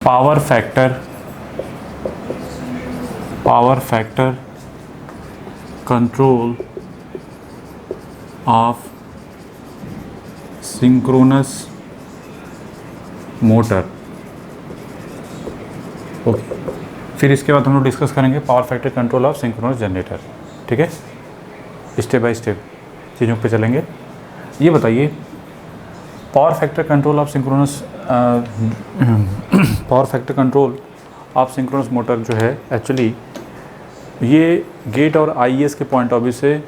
Power factor control of synchronous motor. Okay, फिर इसके बाद हम लोग डिस्कस करेंगे power factor control of synchronous generator. ठीक है, स्टेप बाय स्टेप चीज़ों पे चलेंगे। ये बताइए power factor control of synchronous motor जो है, एक्चुअली ये गेट और आईएएस के पॉइंट ऑफ व्यू से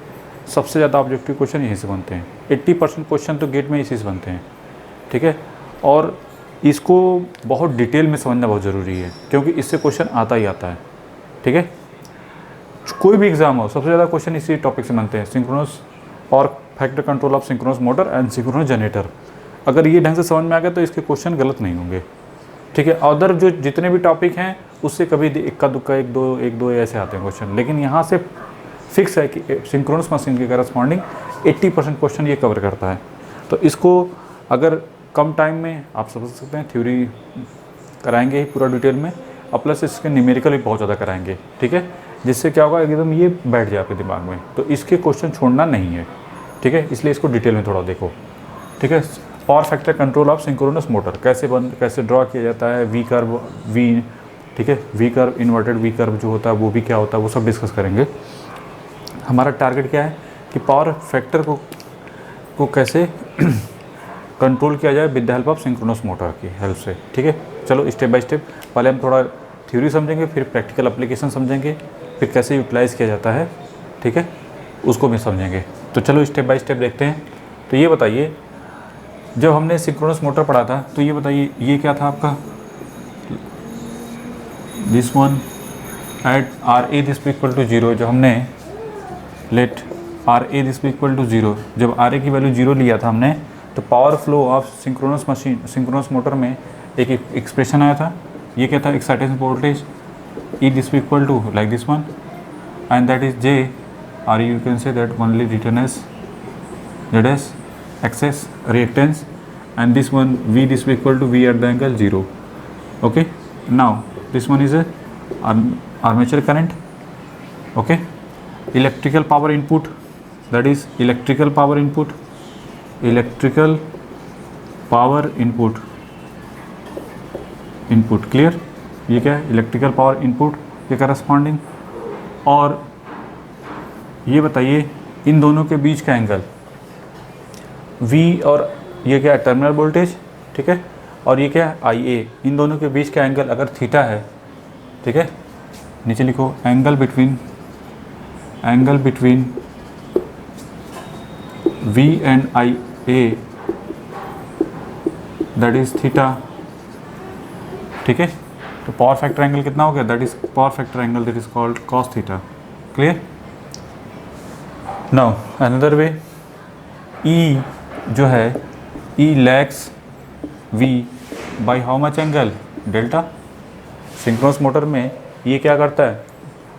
सबसे ज़्यादा ऑब्जेक्टिव क्वेश्चन यहीं से बनते हैं। 80% क्वेश्चन तो गेट में इसी से बनते हैं। ठीक है, और इसको बहुत डिटेल में समझना बहुत ज़रूरी है, क्योंकि इससे क्वेश्चन आता ही आता है। ठीक है, कोई भी एग्जाम हो सबसे ज़्यादा क्वेश्चन इसी टॉपिक से बनते हैं, synchronous power factor control of synchronous motor and synchronous generator. अगर ये ढंग से समझ में आ गया तो इसके क्वेश्चन गलत नहीं होंगे। ठीक है, अदर जो जितने भी टॉपिक हैं उससे कभी इक्का दुक्का एक दो ऐसे आते हैं क्वेश्चन, लेकिन यहाँ से फिक्स है कि सिंक्रोनस मशीन के करस्पॉन्डिंग 80% क्वेश्चन ये कवर करता है। तो इसको अगर कम टाइम में आप समझ सकते हैं, थ्योरी कराएंगे ही पूरा डिटेल में, और प्लस इसके न्यूमेरिकल भी बहुत ज़्यादा कराएंगे। ठीक है, जिससे क्या होगा एकदम ये बैठ जाए आपके दिमाग में, तो इसके क्वेश्चन छोड़ना नहीं है। ठीक है, इसलिए इसको डिटेल में थोड़ा देखो। ठीक है, power factor control of synchronous motor कैसे ड्रॉ किया जाता है, वी कर्व ठीक है, V curve, inverted V curve जो होता है वो भी क्या होता है, वो सब डिस्कस करेंगे। हमारा टारगेट क्या है कि पावर फैक्टर को कैसे कंट्रोल किया जाए with the help of synchronous motor की हेल्प से। ठीक है, चलो स्टेप बाय स्टेप पहले हम थोड़ा थ्योरी समझेंगे, फिर प्रैक्टिकल एप्लीकेशन समझेंगे, फिर कैसे यूटिलाइज़ किया जाता है। ठीक है, उसको भी समझेंगे। तो चलो स्टेप बाय स्टेप देखते हैं। तो ये बताइए, जब हमने सिंक्रोनस मोटर पढ़ा था तो ये बताइए ये क्या था आपका, this one at R A this equal to 0। जब हमने let R A this equal to 0, जब आर ए की वैल्यू 0 लिया था हमने, तो power flow of synchronous motor में एक एक्सप्रेशन आया था। ये क्या था, excitation voltage E this equal to like this one, and that is J R you can say that only return as Z S excess reactance, and this one V this equal to V at the angle 0. Okay, now this one is a armature current. Okay, electrical power input, that is electrical power input clear। ये क्या है, electrical power input के corresponding. और ये बताइए इन दोनों के बीच का एंगल V, और ये क्या है, टर्मिनल वोल्टेज। ठीक है, और ये क्या है, IA। इन दोनों के बीच का एंगल अगर थीटा है, ठीक है, नीचे लिखो angle between V and IA that is theta. ठीक है, तो पावर फैक्टर एंगल कितना हो गया, that is power factor angle that is called cos theta. Clear. Now another way, E जो है, E lags V by how much angle, delta. Synchronous motor में ये क्या करता है,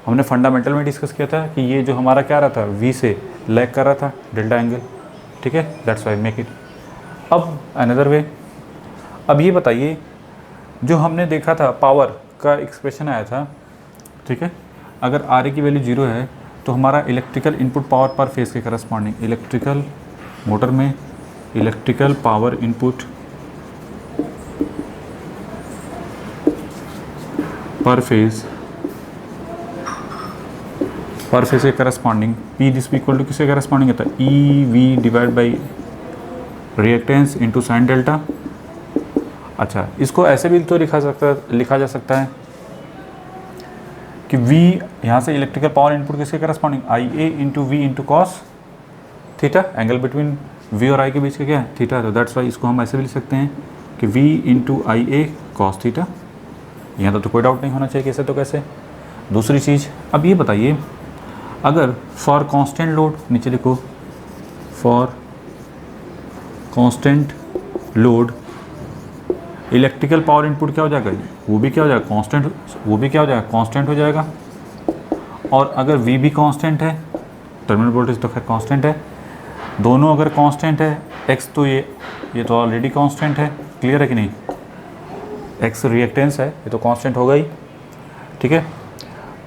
हमने फंडामेंटल में डिस्कस किया था कि ये जो हमारा क्या रहा था, V से लैग कर रहा था, डेल्टा एंगल। ठीक है, दैट्स वाई मेक इट। अब अनदर वे, अब ये बताइए जो हमने देखा था पावर का एक्सप्रेशन आया था, ठीक है, अगर आर ए की वैल्यू 0 है तो हमारा इलेक्ट्रिकल इनपुट पावर पर फेज के करस्पॉन्डिंग, इलेक्ट्रिकल मोटर में इलेक्ट्रिकल पावर इनपुट पर फेज के corresponding P this equal to किसके करस्पॉन्डिंग होता है, E V divide by reactance into sine delta. अच्छा, इसको ऐसे भी तो लिखा जा सकता है कि V यहाँ से इलेक्ट्रिकल पावर इनपुट किसके corresponding, I A into V into cos theta. Angle between V और I के बीच का क्या है, थीटा। तो दैट्स वाई इसको हम ऐसे भी लिख सकते हैं कि V into I A cos theta. यहाँ तो कोई डाउट नहीं होना चाहिए, कैसे तो कैसे। दूसरी चीज़, अब ये बताइए अगर फॉर कांस्टेंट लोड, नीचे लिखो for constant load electrical power input क्या हो जाएगा, वो भी क्या हो जाएगा, कांस्टेंट हो जाएगा। और अगर V भी कांस्टेंट है, टर्मिनल वोल्टेज तो खैर कांस्टेंट है, दोनों अगर कांस्टेंट है, x तो ये तो ऑलरेडी कांस्टेंट है। क्लियर है कि नहीं। एक्स रिएक्टेंस है, ये तो कांस्टेंट होगा ही, ठीक है।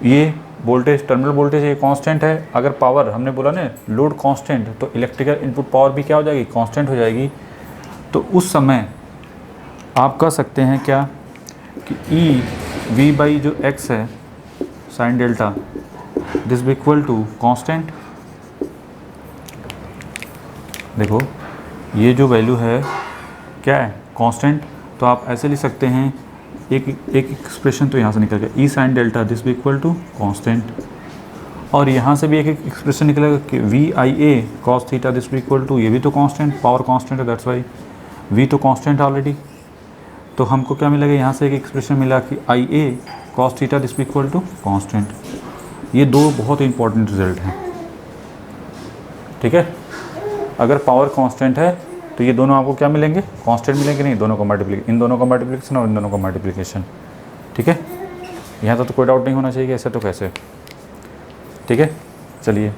ये वोल्टेज, टर्मिनल वोल्टेज ये कांस्टेंट है। अगर पावर हमने बोला ना लोड कांस्टेंट, तो इलेक्ट्रिकल इनपुट पावर भी क्या हो जाएगी, कांस्टेंट हो जाएगी। तो उस समय आप कह सकते हैं क्या कि ई वी बाई जो एक्स है sine delta this be equal to constant. देखो ये जो वैल्यू है क्या है, कांस्टेंट। तो आप ऐसे लिख सकते हैं, एक एक्सप्रेशन तो यहाँ से निकल गया, E sine delta this be equal to constant. और यहाँ से भी एक एक्सप्रेशन निकलेगा कि V I A cos theta this be equal to, ये भी तो कांस्टेंट, पावर कांस्टेंट है, दैट्स वाई वी तो कांस्टेंट ऑलरेडी। तो हमको क्या मिलेगा, यहाँ से एक एक्सप्रेशन मिला कि I A cos theta this be equal to constant. ये दो बहुत इंपॉर्टेंट रिजल्ट हैं, ठीक है। अगर पावर कांस्टेंट है तो ये दोनों आपको क्या मिलेंगे, कांस्टेंट मिलेंगे, नहीं दोनों का मल्टीप्लिकेशन, इन दोनों का मल्टीप्लिकेशन और इन दोनों का मल्टीप्लिकेशन, ठीक है। यहाँ तो कोई डाउट नहीं होना चाहिए, ऐसे तो कैसे, ठीक है। चलिए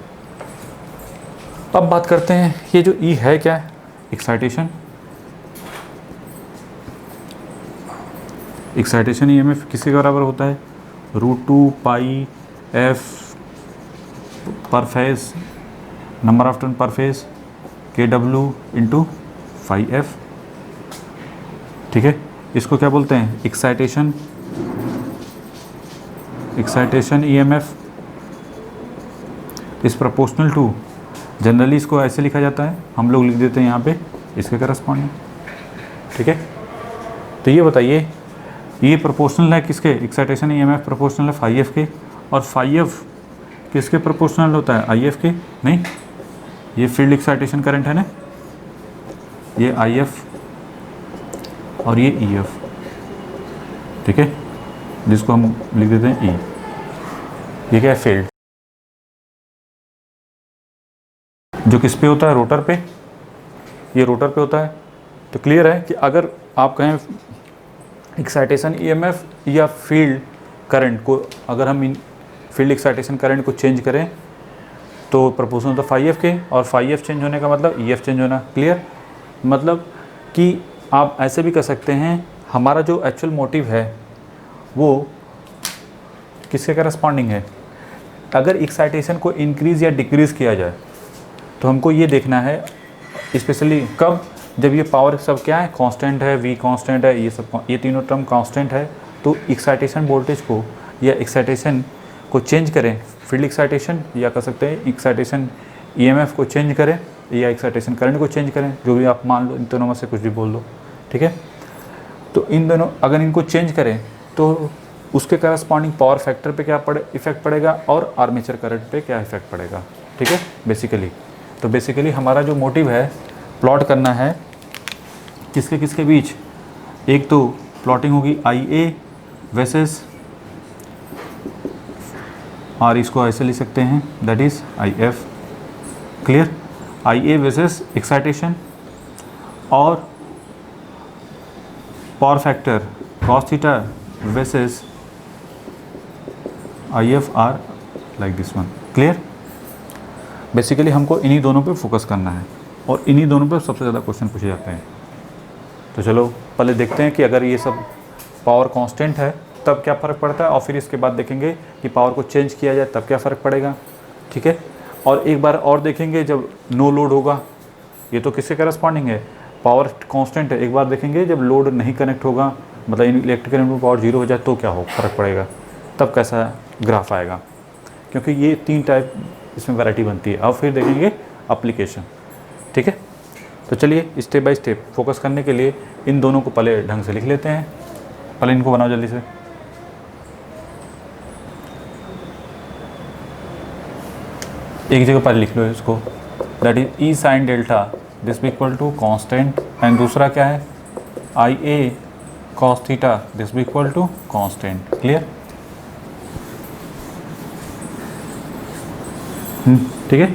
अब बात करते हैं, ये जो ई है क्या है, एक्साइटेशन। एक्साइटेशन ईएमएफ किसके बराबर होता है, √2 पाई एफ पर फेज, नंबर ऑफ टर्न पर phase, KW into phi F, ठीक है। इसको क्या बोलते हैं, excitation, excitation EMF is proportional to, generally इसको ऐसे लिखा जाता है, हम लोग लिख देते हैं यहाँ पे इसके करस्पॉन्डिंग, ठीक है। तो ये बताइए, ये प्रोपोर्शनल है किसके, एक्साइटेशन ईएमएफ प्रोपोर्शनल है फाई एफ के, और फाई एफ किसके प्रोपोर्शनल होता है, आई एफ के, नहीं, ये फील्ड एक्साइटेशन करंट है ना, ये आई एफ और ये ई एफ, ठीक है, जिसको हम लिख देते हैं ई। ये क्या है, फील्ड, जो किस पे होता है, रोटर पे, ये रोटर पे होता है। तो क्लियर है कि अगर आप कहें एक्साइटेशन ईएमएफ या फील्ड करंट को, अगर हम इन फील्ड एक्साइटेशन करंट को चेंज करें तो प्रोपोर्शनल होता है फाई एफ के, और फाई एफ चेंज होने का मतलब ई एफ चेंज होना। क्लियर, मतलब कि आप ऐसे भी कर सकते हैं, हमारा जो एक्चुअल मोटिव है वो किसके करस्पॉन्डिंग है। अगर एक्साइटेशन को इंक्रीज़ या डिक्रीज़ किया जाए तो हमको ये देखना है, स्पेशली कब, जब ये पावर सब क्या है, कांस्टेंट है, वी कांस्टेंट है, ये सब, ये तीनों टर्म कांस्टेंट है। तो एक्साइटेशन वोल्टेज को या एक्साइटेशन को चेंज करें, फील्ड एक्साइटेशन, या कर सकते हैं एक्साइटेशन ईएमएफ को चेंज करें, या एक्साइटेशन करंट को चेंज करें, जो भी आप मान लो, इन दोनों में से कुछ भी बोल दो, ठीक है। तो इन दोनों अगर इनको चेंज करें तो उसके करस्पॉन्डिंग पावर फैक्टर पे क्या इफेक्ट पड़ेगा, और आर्मेचर करंट पे क्या इफेक्ट पड़ेगा, ठीक है, बेसिकली। तो बेसिकली हमारा जो मोटिव है, प्लॉट करना है किसके किसके बीच, एक तो प्लॉटिंग होगी आई ए वर्सेस, और इसको ऐसे लिख सकते हैं, that is I F. Clear, I A versus excitation, और power factor cos theta versus I F R like this one. Clear, basically हमको इन्हीं दोनों पे फोकस करना है, और इन्हीं दोनों पे सबसे ज़्यादा क्वेश्चन पूछे जाते हैं। तो चलो पहले देखते हैं कि अगर ये सब पावर कांस्टेंट है तब क्या फ़र्क पड़ता है, और फिर इसके बाद देखेंगे कि पावर को चेंज किया जाए तब क्या फ़र्क पड़ेगा, ठीक है। और एक बार और देखेंगे जब नो लोड होगा, ये तो किसके करस्पॉन्डिंग है, पावर कांस्टेंट है। एक बार देखेंगे जब लोड नहीं कनेक्ट होगा, मतलब इलेक्ट्रिकल इनपुट पावर जीरो हो जाए तो क्या हो, फ़र्क पड़ेगा, तब कैसा ग्राफ आएगा, क्योंकि ये तीन टाइप इसमें वैरायटी बनती है। अब फिर देखेंगे एप्लीकेशन, ठीक है। तो चलिए स्टेप बाय स्टेप फोकस करने के लिए इन दोनों को पहले ढंग से लिख लेते हैं। पहले इनको बनाओ जल्दी से। एक जगह पर लिख लो इसको, that is E sine delta this be equal to constant, and दूसरा क्या है, I A cos theta this be equal to constant. Clear, ठीक है।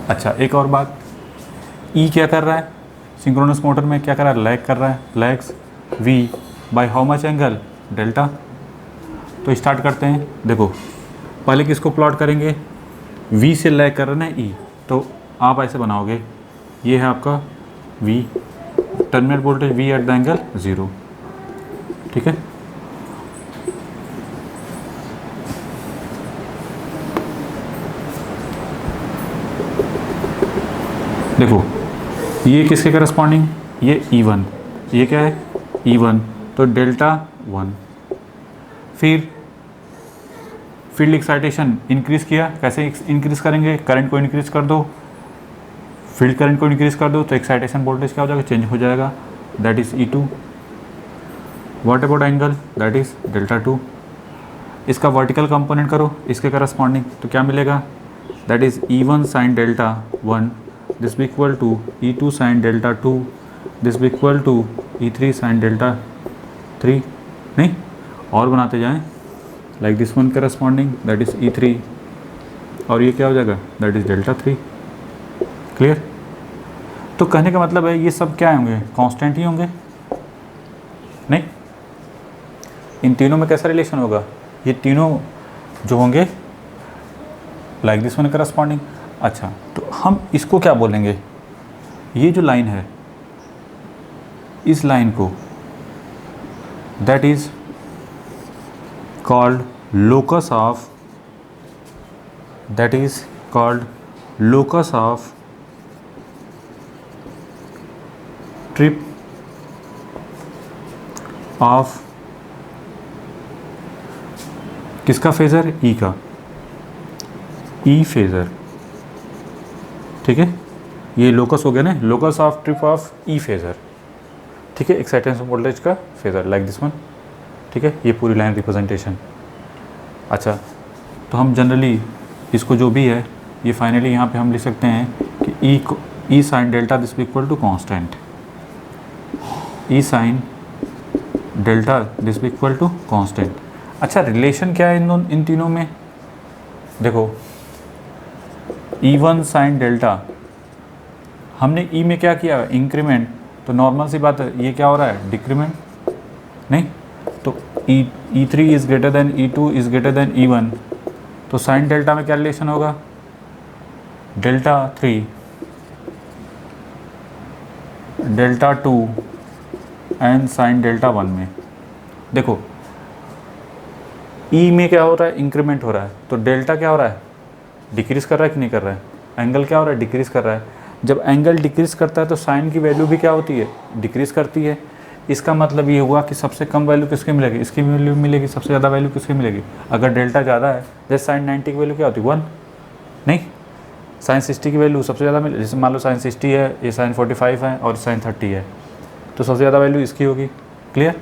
अच्छा, एक और बात, ई क्या कर रहा है, सिंक्रोनस मोटर में क्या कर रहा है, लैग कर रहा है, lags V by how much angle, delta. तो स्टार्ट करते हैं। देखो पहले किसको प्लॉट करेंगे, वी से लैग कर रहा है ना ई, तो आप ऐसे बनाओगे, ये है आपका V, terminal voltage V at the angle 0, ठीक है। देखो ये किसके करस्पॉन्डिंग, ये E1, ये क्या है E1, तो डेल्टा 1। फिर फील्ड एक्साइटेशन इंक्रीज़ किया, कैसे इंक्रीज़ करेंगे, करंट को इंक्रीज़ कर दो, फील्ड करंट को इंक्रीज़ कर दो तो एक्साइटेशन वोल्टेज क्या हो जाएगा, चेंज हो जाएगा, that is E2। What about angle, that is delta 2। इसका वर्टिकल कंपोनेंट करो इसके करस्पॉन्डिंग, तो क्या मिलेगा, that is E1 sine delta 1, this be equal to E2 sine delta 2, this be equal to E3 sine delta 3। नहीं, और बनाते जाएं, like this one corresponding that is E3, और ये क्या हो जाएगा, दैट इज़ डेल्टा 3। क्लियर। तो कहने का मतलब है ये सब क्या होंगे, कांस्टेंट ही होंगे। नहीं, इन तीनों में कैसा रिलेशन होगा, ये तीनों जो होंगे लाइक दिस वन करस्पॉन्डिंग। अच्छा, तो हम इसको क्या बोलेंगे, ये जो लाइन है इस लाइन को that is called locus of, that is called locus of trip of किसका फेज़र, ई का, ई फेज़र। ठीक है, ये लोकस हो गया ना, locus of trip of E phasor. ठीक है, एक्साइटेशन वोल्टेज का फेज़र लाइक दिस वन। ठीक है, ये पूरी लाइन रिप्रेजेंटेशन। अच्छा, तो हम जनरली इसको जो भी है ये फाइनली यहाँ पे हम लिख सकते हैं कि E sine delta this equal to constant, E sine delta this equal to constant. अच्छा, रिलेशन क्या है इन तीनों में, देखो E1 साइन डेल्टा, हमने E में क्या किया, इंक्रीमेंट, तो नॉर्मल सी बात है, ये क्या हो रहा है, डिक्रीमेंट। नहीं, तो E3 is greater then E2 is greater then E1, तो साइन डेल्टा में क्या रिलेशन होगा, delta 3 delta 2 and sign delta 1 में। देखो E में क्या हो रहा है, इंक्रीमेंट हो रहा है, तो डेल्टा क्या हो रहा है, डिक्रीज़ कर रहा है कि नहीं कर रहा है, एंगल क्या हो रहा है, डिक्रीज़ कर रहा है। जब एंगल डिक्रीज़ करता है तो साइन की वैल्यू भी क्या होती है, डिक्रीज़ करती है। इसका मतलब ये हुआ कि सबसे कम वैल्यू किसकी मिलेगी, इसकी वैल्यू मिलेगी, सबसे ज़्यादा वैल्यू किसकी मिलेगी, अगर डेल्टा ज़्यादा है, जैसे साइन 90 की वैल्यू क्या होती है 1, नहीं, साइन 60 की वैल्यू सबसे ज़्यादा मिले, जैसे मान लो साइन 60 है, ये साइन 45 है और साइन 30 है, तो सबसे ज़्यादा वैल्यू इसकी होगी। क्लियर,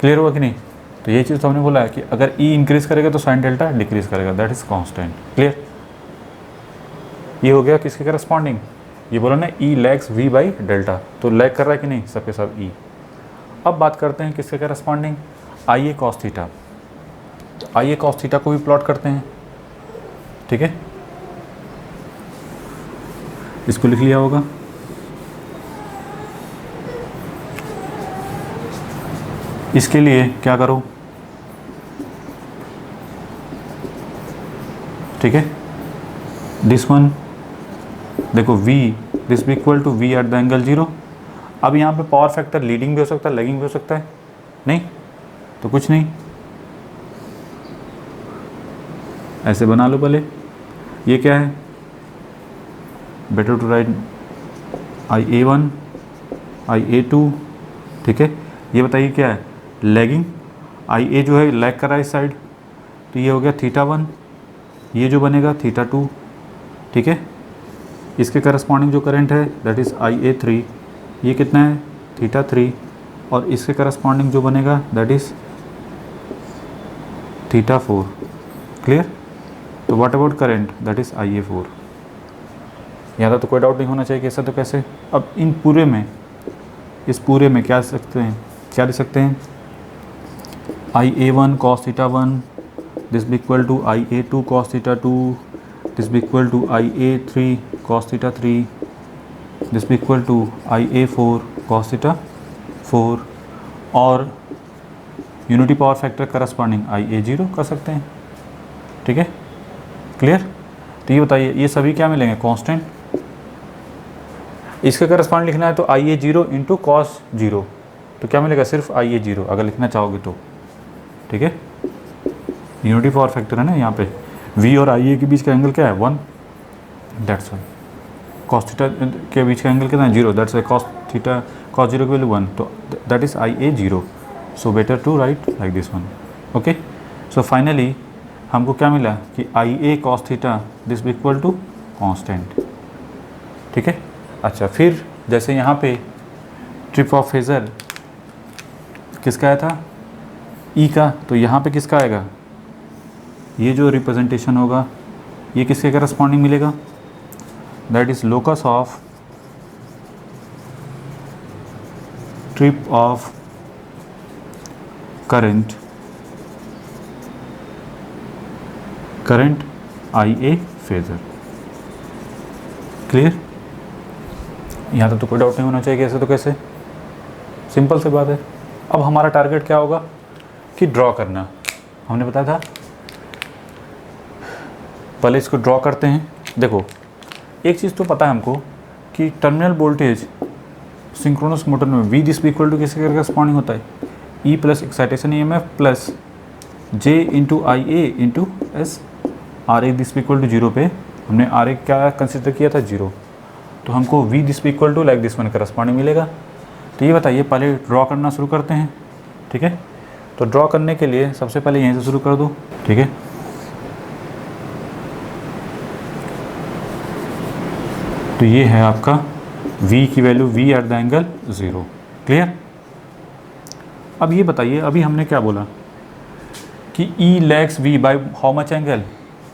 क्लियर हुआ कि नहीं। तो ये चीज़ तो हमने बोला है कि अगर ई इंक्रीज़ करेगा तो साइन डेल्टा डिक्रीज़ करेगा, दैट इज़ कांस्टेंट। क्लियर, ये हो गया किसके करस्पॉन्डिंग, ये बोला ना ई लैग्स वी बाई डेल्टा, तो लैग कर रहा है कि नहीं सबके सब ई। अब बात करते हैं किसके corresponding, I A cos theta. I A cos theta को भी प्लॉट करते हैं। ठीक है, इसको लिख लिया होगा। इसके लिए क्या करो, ठीक है, दिस वन देखो v दिस भी equal to v at the angle 0। अब यहाँ पे पावर फैक्टर लीडिंग भी हो सकता है, लैगिंग भी हो सकता है, नहीं तो कुछ नहीं, ऐसे बना लो भले। ये क्या है, better to right IA1 IA2। ठीक है, ये बताइए क्या है, लैगिंग, IA जो है लैग कर रहा है इस साइड, तो ये हो गया θ1, ये जो बनेगा θ2। ठीक है, इसके करस्पॉन्डिंग जो करंट है दैट इज़ IA3, ये कितना है θ3, और इसके करस्पॉन्डिंग जो बनेगा दैट इज़ θ4। क्लियर, तो what about current, that is IA4। यहाँ तो कोई डाउट नहीं होना चाहिए, कैसे तो कैसे। अब इन पूरे में, इस पूरे में क्या सकते हैं, क्या लिख सकते हैं, IA1 cos θ1 this be equal to IA2 cos θ2, this be equal to IA3 cos θ3, this be equal to IA4 cos θ4, और unity power factor corresponding IA0 कर सकते हैं। ठीक है, क्लियर। तो ये बताइए, ये सभी क्या मिलेंगे, कांस्टेंट। इसके करस्पॉन्डिंग लिखना है तो IA0 इंटू कॉस 0, तो क्या मिलेगा, सिर्फ आई ए 0 अगर लिखना चाहोगे तो, ठीक है। यूनिटी पावर फैक्टर है ना यहाँ पे, वी और आई ए के बीच का एंगल क्या है 1, दैट्स वाई कॉस थीटा के बीच का एंगल कितना है 0, that's why cos theta cos 0 की वैल्यू 1, तो that is I A 0, so better to write like this one. Okay, so finally हमको क्या मिला कि I A cos theta this be equal to constant, ठीक है। अच्छा, फिर जैसे यहाँ पे ट्रिप ऑफ फेज़र किसका आया था, ई का, तो यहाँ पे किसका आएगा, ये जो रिप्रेजेंटेशन होगा ये किसके करस्पॉन्डिंग मिलेगा, that is locus of trip of current I A phasor. Clear, यहाँ तक तो कोई डाउट नहीं होना चाहिए, कैसे तो कैसे, सिंपल सी बात है। अब हमारा टारगेट क्या होगा कि ड्रॉ करना, हमने बताया था पहले इसको ड्रॉ करते हैं। देखो एक चीज़ तो पता है हमको कि टर्मिनल वोल्टेज सिंक्रोनस मोटर में वी दिस इक्वल टू किसके करस्पॉन्डिंग होता है, E plus excitation E M F plus J into I A into S, R A this equal to 0 पे हमने आर ए क्या कंसिडर किया था 0, तो हमको V this equal to like this one corresponding मिलेगा। तो ये बताइए, पहले ड्रॉ करना शुरू करते हैं, ठीक है। तो ड्रॉ करने के लिए सबसे पहले यहीं से शुरू कर दो, ठीक है। तो ये है आपका v की value, v at the angle 0, clear. अब ये बताइए, अभी हमने क्या बोला कि e lags v by how much angle,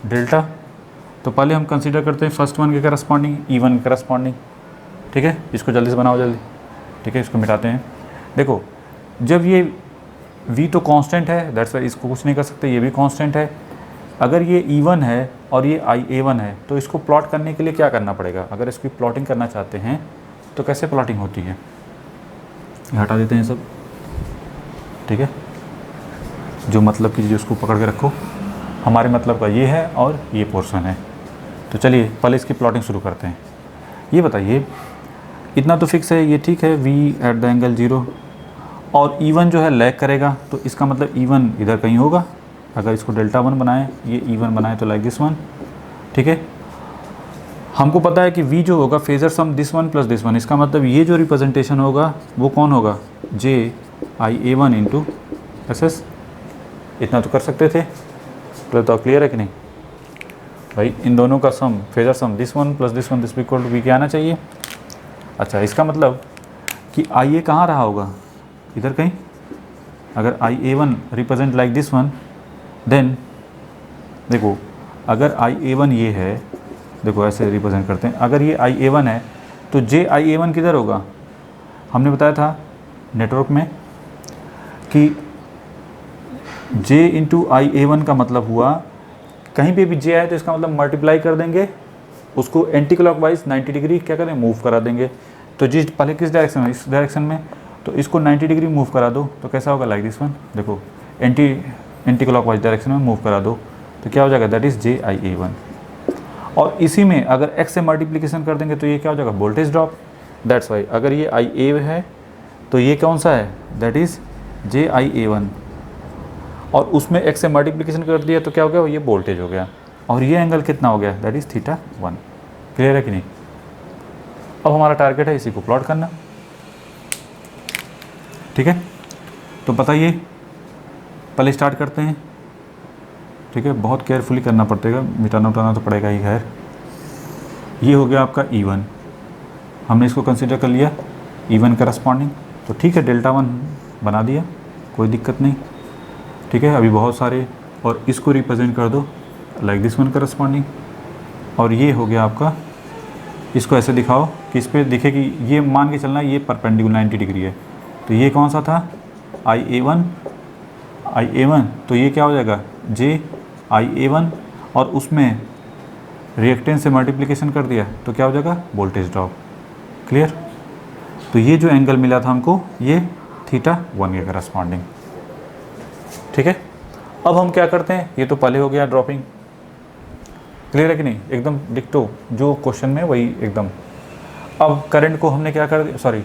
delta. तो पहले हम कंसीडर करते हैं फर्स्ट वन के करस्पॉन्डिंग, E1 करस्पॉन्डिंग, ठीक है। इसको जल्दी से बनाओ जल्दी, ठीक है, इसको मिटाते हैं। देखो जब ये v तो कांस्टेंट है, दैट्स वाई इसको कुछ नहीं कर सकते, ये भी कांस्टेंट है। अगर ये E1 है और ये IA1 है तो इसको प्लॉट करने के लिए क्या करना पड़ेगा, अगर इसकी प्लॉटिंग करना चाहते हैं तो कैसे प्लॉटिंग होती है, हटा देते हैं सब, ठीक है। जो मतलब की चीज़ उसको पकड़ के रखो, हमारे मतलब का ये है और ये पोर्शन है। तो चलिए पहले इसकी प्लॉटिंग शुरू करते हैं। ये बताइए, इतना तो फिक्स है, ये ठीक है, v एट द एंगल 0, और E1 जो है लैग करेगा, तो इसका मतलब E1 इधर कहीं होगा। अगर इसको डेल्टा 1 बनाएं, ये E1 बनाएं तो लाइक दिस वन, ठीक है। हमको पता है कि v जो होगा phasor sum this one plus this one, इसका मतलब ये जो रिप्रेजेंटेशन होगा वो कौन होगा, जे I A one into S S. इतना तो कर सकते थे, तो क्लियर है कि नहीं भाई, इन दोनों का sum phasor sum this one plus this one this equal to V क्या आना चाहिए। अच्छा, इसका मतलब कि आई ए कहाँ रहा होगा, इधर कहीं। अगर I A one represent like this one, then देखो अगर आई ए वन ये है, देखो ऐसे रिप्रेजेंट करते हैं, अगर ये आई ए वन है तो जे आई ए वन किधर होगा। हमने बताया था नेटवर्क में कि जे इंटू आई ए वन का मतलब हुआ कहीं पे भी जे आए तो इसका मतलब मल्टीप्लाई कर देंगे, उसको एंटी क्लॉकवाइज 90 डिग्री क्या करें, मूव करा देंगे। तो जिस पहले किस डायरेक्शन में, इस डायरेक्शन में, तो इसको 90 डिग्री मूव करा दो तो कैसा होगा, लाइक दिस वन। देखो एंटी क्लॉकवाइज डायरेक्शन में मूव करा दो तो क्या हो जाएगा, that is J I A one. और इसी में अगर x से मल्टीप्लिकेशन कर देंगे तो ये क्या हो जाएगा, वोल्टेज ड्रॉप। दैट्स वाई अगर ये आई ए है तो ये कौन सा है, that is J I A one, और उसमें x से मल्टीप्लिकेशन कर दिया तो क्या हो गया, ये वोल्टेज हो गया, और ये एंगल कितना हो गया, दैट इज़ थीटा 1। क्लियर है कि नहीं। अब हमारा टारगेट है इसी को प्लॉट करना, ठीक है। तो बताइए, पहले स्टार्ट करते हैं, ठीक है। बहुत केयरफुली करना पड़ेगा, मिटाना उठाना तो पड़ेगा ही। खैर, ये हो गया आपका E1, हमने इसको कंसीडर कर लिया E1 करस्पॉन्डिंग, तो ठीक है, डेल्टा 1 बना दिया, कोई दिक्कत नहीं, ठीक है। अभी बहुत सारे, और इसको रिप्रेजेंट कर दो लाइक दिस वन करस्पॉन्डिंग, और ये हो गया आपका, इसको ऐसे दिखाओ कि इस पर दिखे कि ये मान के चलना ये परपेंडिकुलर 90 डिग्री है, तो ये कौन सा था, आई ए वन, तो ये क्या हो जाएगा, जे आई ए वन, और उसमें रिएक्टेंस से मल्टीप्लिकेशन कर दिया तो क्या हो जाएगा, वोल्टेज ड्रॉप। क्लियर। तो ये जो एंगल मिला था हमको, ये थीटा 1 के करस्पॉन्डिंग, ठीक है। अब हम क्या करते हैं, ये तो पहले हो गया ड्रॉपिंग, क्लियर है कि नहीं, एकदम डिक्टो जो क्वेश्चन में वही एकदम। अब करंट को हमने क्या कर दिया, सॉरी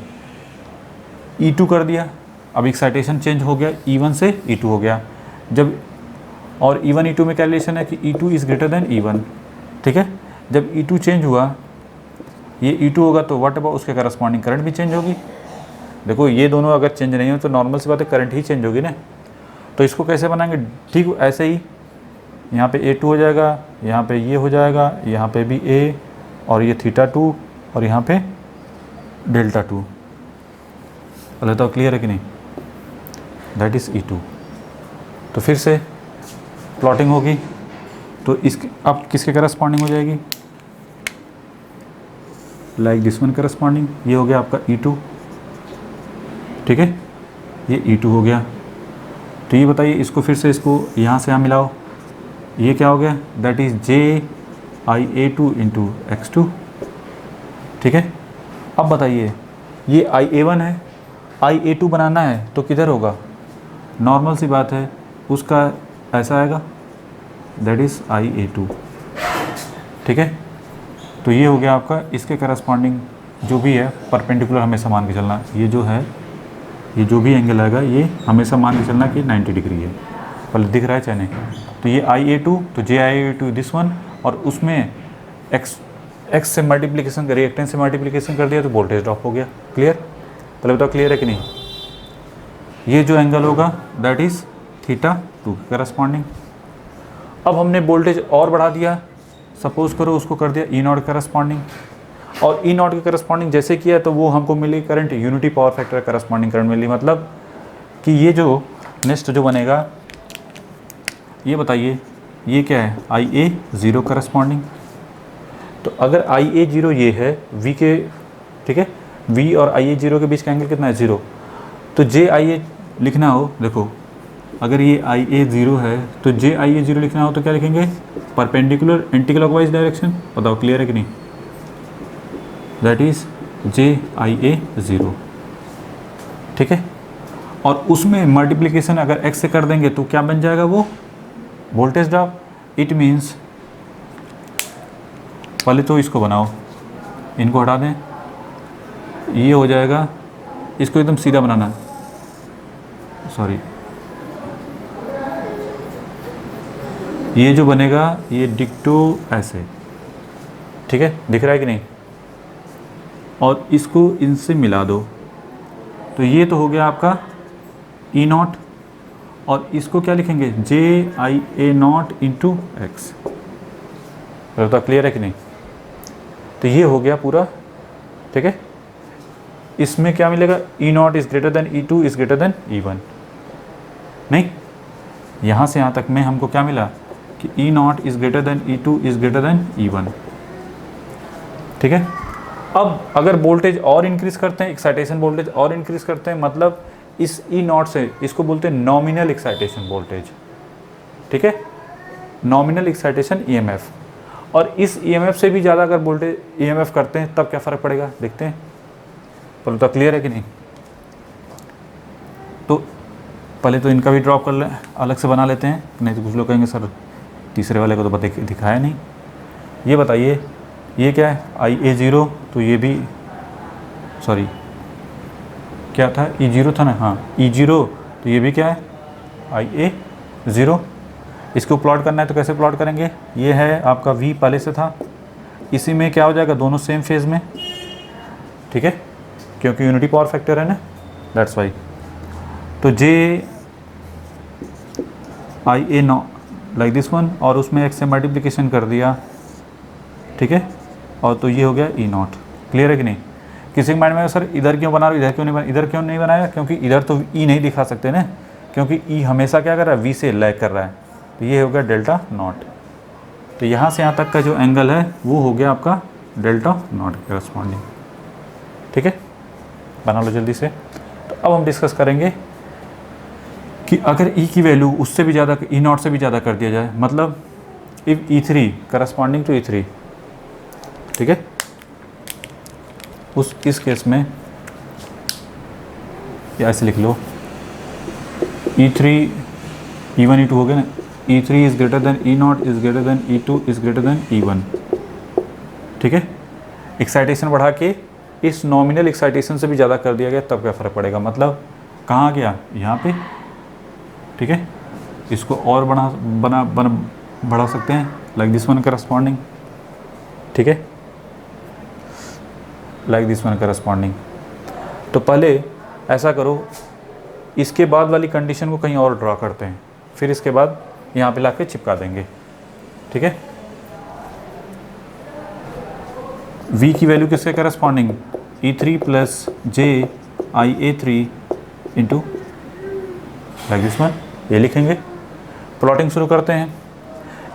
E2 कर दिया, अब एक्साइटेशन चेंज हो गया, E1 से E2 हो गया। जब और E1 E2 में क्या रिलेशन है कि E2 is greater then E1, ठीक है। जब E2 चेंज हुआ, ये E2 होगा तो व्हाट अबाउट उसके करस्पॉन्डिंग करंट भी चेंज होगी। देखो ये दोनों अगर चेंज नहीं हो तो नॉर्मल सी बात है करंट ही चेंज होगी ना। तो इसको कैसे बनाएंगे, ठीक ऐसे ही यहाँ पे A2 हो जाएगा, यहाँ पे ये हो जाएगा, यहाँ पे भी A और ये θ2 और यहाँ पे δ2। पहले तो क्लियर है कि नहीं, दैट इज़ E2। तो फिर से प्लॉटिंग होगी तो इसके अब किसके करस्पॉन्डिंग हो जाएगी, लाइक दिस वन करस्पॉन्डिंग। ये हो गया आपका E2, ठीक है, ये E2 हो गया। तो ये बताइए इसको फिर से इसको यहाँ से यहाँ मिलाओ, ये क्या हो गया, that is JIA2 into X2, ठीक है। अब बताइए ये IA1 है, IA2 बनाना है तो किधर होगा, नॉर्मल सी बात है उसका ऐसा आएगा, दैट इज़ IA2, ठीक है। तो ये हो गया आपका इसके करस्पॉन्डिंग जो भी है परपेंडिकुलर हमेशा मान के चलना, ये जो है ये जो भी एंगल आएगा ये हमेशा मान के चलना कि 90 डिग्री है। पहले दिख रहा है चाहे नहीं, तो ये IA2 तो JIA2 दिस वन, और उसमें x से मल्टीप्लिकेशन कर, रिएक्टेंस से मल्टीप्लिकेशन कर दिया तो वोल्टेज ड्रॉप हो गया। क्लियर, पहले बताओ क्लियर है कि नहीं। ये जो एंगल होगा दैट इज़ θ2 करस्पॉन्डिंग। अब हमने वोल्टेज और बढ़ा दिया, सपोज करो उसको कर दिया E0 करस्पॉन्डिंग, और E0 के करस्पॉन्डिंग जैसे किया तो वो हमको मिली current unity power factor corresponding current मिली। मतलब कि ये जो नेक्स्ट जो बनेगा ये बताइए ये क्या है, IA0 करस्पॉन्डिंग। तो अगर IA0 ये है V के, ठीक है, V और IA0 के बीच का एंगल कितना है, 0। तो JIA लिखना हो, देखो अगर ये IA0 है तो JIA0 लिखना हो तो क्या लिखेंगे, परपेंडिकुलर एंटी क्लॉकवाइज डायरेक्शन। बताओ क्लियर है कि नहीं, दैट इज़ JIA0, ठीक है। और उसमें मल्टीप्लिकेशन अगर x से कर देंगे तो क्या बन जाएगा, वो वोल्टेज ड्रॉप। इट मीन्स पहले तो इसको बनाओ, इनको हटा दें, ये हो जाएगा, इसको एकदम सीधा बनाना, सॉरी ये जो बनेगा ये डिक्टो ऐसे, ठीक है, दिख रहा है कि नहीं। और इसको इनसे मिला दो तो ये तो हो गया आपका E0, और इसको क्या लिखेंगे, JIA0 इंटू एक्स। तो क्लियर है कि नहीं। तो ये हो गया पूरा, ठीक है। इसमें क्या मिलेगा, E0 is greater then E2 is greater then E1। नहीं, यहाँ से यहाँ तक में हमको क्या मिला कि E0 is greater then E2 is greater then E1, ठीक है। अब अगर वोल्टेज और इंक्रीज़ करते हैं, एक्साइटेशन वोल्टेज और इंक्रीज़ करते हैं, मतलब इस E0 से, इसको बोलते हैं नॉमिनल एक्साइटेशन वोल्टेज, ठीक है, नॉमिनल एक्साइटेशन EMF। और इस EMF से भी ज़्यादा अगर वोल्टेज EMF करते हैं तब क्या फ़र्क पड़ेगा, देखते हैं। पर तो क्लियर है कि नहीं। तो पहले तो इनका भी ड्रॉप कर ले, अलग से बना लेते हैं, नहीं तो कुछ लोग कहेंगे सर तीसरे वाले को तो दिखाया नहीं। ये बताइए ये क्या है, IA0, तो ये भी, सॉरी क्या था, E0 था ना, हाँ E0, तो ये भी क्या है IA0। इसको प्लॉट करना है तो कैसे प्लॉट करेंगे, ये है आपका V पहले से था, इसी में क्या हो जाएगा, दोनों सेम फेज़ में, ठीक है, क्योंकि यूनिटी पावर फैक्टर है ना, दैट्स वाई। तो JIA0 लाइक दिस वन, और उसमें x से मल्टीप्लिकेशन कर दिया, ठीक है, और तो ये हो गया E0। क्लियर है कि नहीं। किसी के माइंड में सर इधर क्यों बना रहे हो, इधर क्यों नहीं बनाया, क्योंकि इधर तो E नहीं दिखा सकते ना, क्योंकि E हमेशा क्या कर रहा है, V से लैग कर रहा है। तो ये हो गया δ0। तो यहाँ से यहाँ तक का जो एंगल है वो हो गया आपका δ0 करस्पॉन्डिंग, ठीक है, बना लो जल्दी से। तो अब हम डिस्कस करेंगे कि अगर E की वैल्यू उससे भी ज़्यादा, E0 से भी ज़्यादा कर दिया जाए, मतलब if E3 corresponding to E3, ठीक है, इस केस में या ऐसे लिख लो, E3 E1 E2 हो गया ना, E3 is greater then E0 is greater then E2 is greater then E1, ठीक है। एक्साइटेशन बढ़ा के इस नॉमिनल एक्साइटेशन से भी ज़्यादा कर दिया गया तब क्या फ़र्क पड़ेगा, मतलब कहाँ गया, यहाँ पे, ठीक है। इसको और बढ़ा सकते हैं, लाइक दिस वन करस्पॉन्डिंग, ठीक है, लाइक दिस वन करस्पॉन्डिंग। तो पहले ऐसा करो, इसके बाद वाली कंडीशन को कहीं और ड्रा करते हैं, फिर इसके बाद यहाँ पे लाके चिपका देंगे, ठीक है। v की वैल्यू किसके corresponding, E3 plus JIA3 into like this one, ये लिखेंगे। प्लॉटिंग शुरू करते हैं।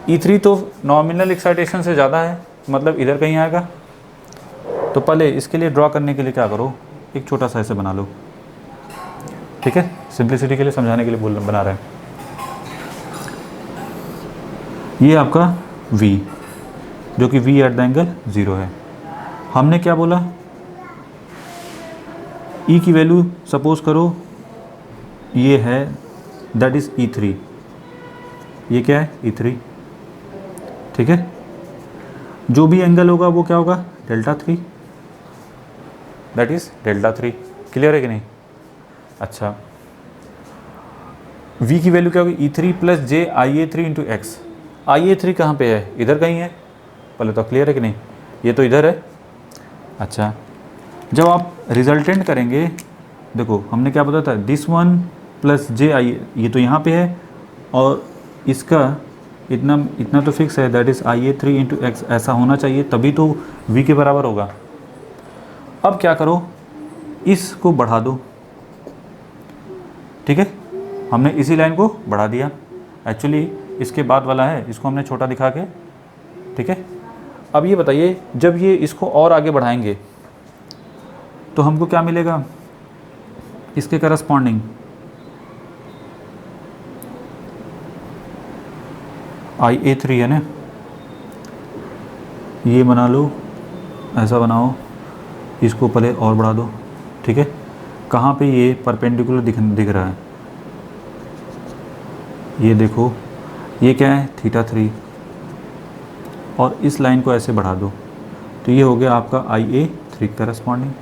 E3 तो नॉमिनल एक्साइटेशन से ज़्यादा है, मतलब इधर कहीं आएगा। तो पहले इसके लिए ड्रॉ करने के लिए क्या करो, एक छोटा सा ऐसे बना लो, ठीक है, सिंप्लिसिटी के लिए समझाने के लिए बना रहे हैं। ये आपका V, जो कि V एट द एंगल 0 है। हमने क्या बोला, E की वैल्यू सपोज करो ये है, दैट इज़ E3, ये क्या है E3, ठीक है। जो भी एंगल होगा वो क्या होगा, Δ3, दैट इज़ Δ3। क्लियर है कि नहीं? अच्छा, V की वैल्यू क्या होगी, E3 plus JIA3 into x. IA3 कहाँ पे है, इधर कहीं है, पहले तो क्लियर है कि नहीं, ये तो इधर है। अच्छा, जब आप रिजल्टेंट करेंगे, देखो हमने क्या बताया था, दिस वन प्लस JI, ये तो यहाँ पे है, और इसका इतना तो फिक्स है, that is IA3 into x, ऐसा होना चाहिए, तभी तो V के बराबर होगा। अब क्या करो, इसको बढ़ा दो, ठीक है, हमने इसी लाइन को बढ़ा दिया। एक्चुअली इसके बाद वाला है, इसको हमने छोटा दिखा के, ठीक है। अब ये बताइए, जब ये इसको और आगे बढ़ाएंगे तो हमको क्या मिलेगा, इसके करस्पॉन्डिंग IA3 है ना, ये बना लो, ऐसा बनाओ, इसको पहले और बढ़ा दो, ठीक है। कहाँ पे ये परपेंडिकुलर दिख रहा है, ये देखो, ये क्या है θ3, और इस लाइन को ऐसे बढ़ा दो, तो ये हो गया आपका IA3 करस्पॉन्डिंग,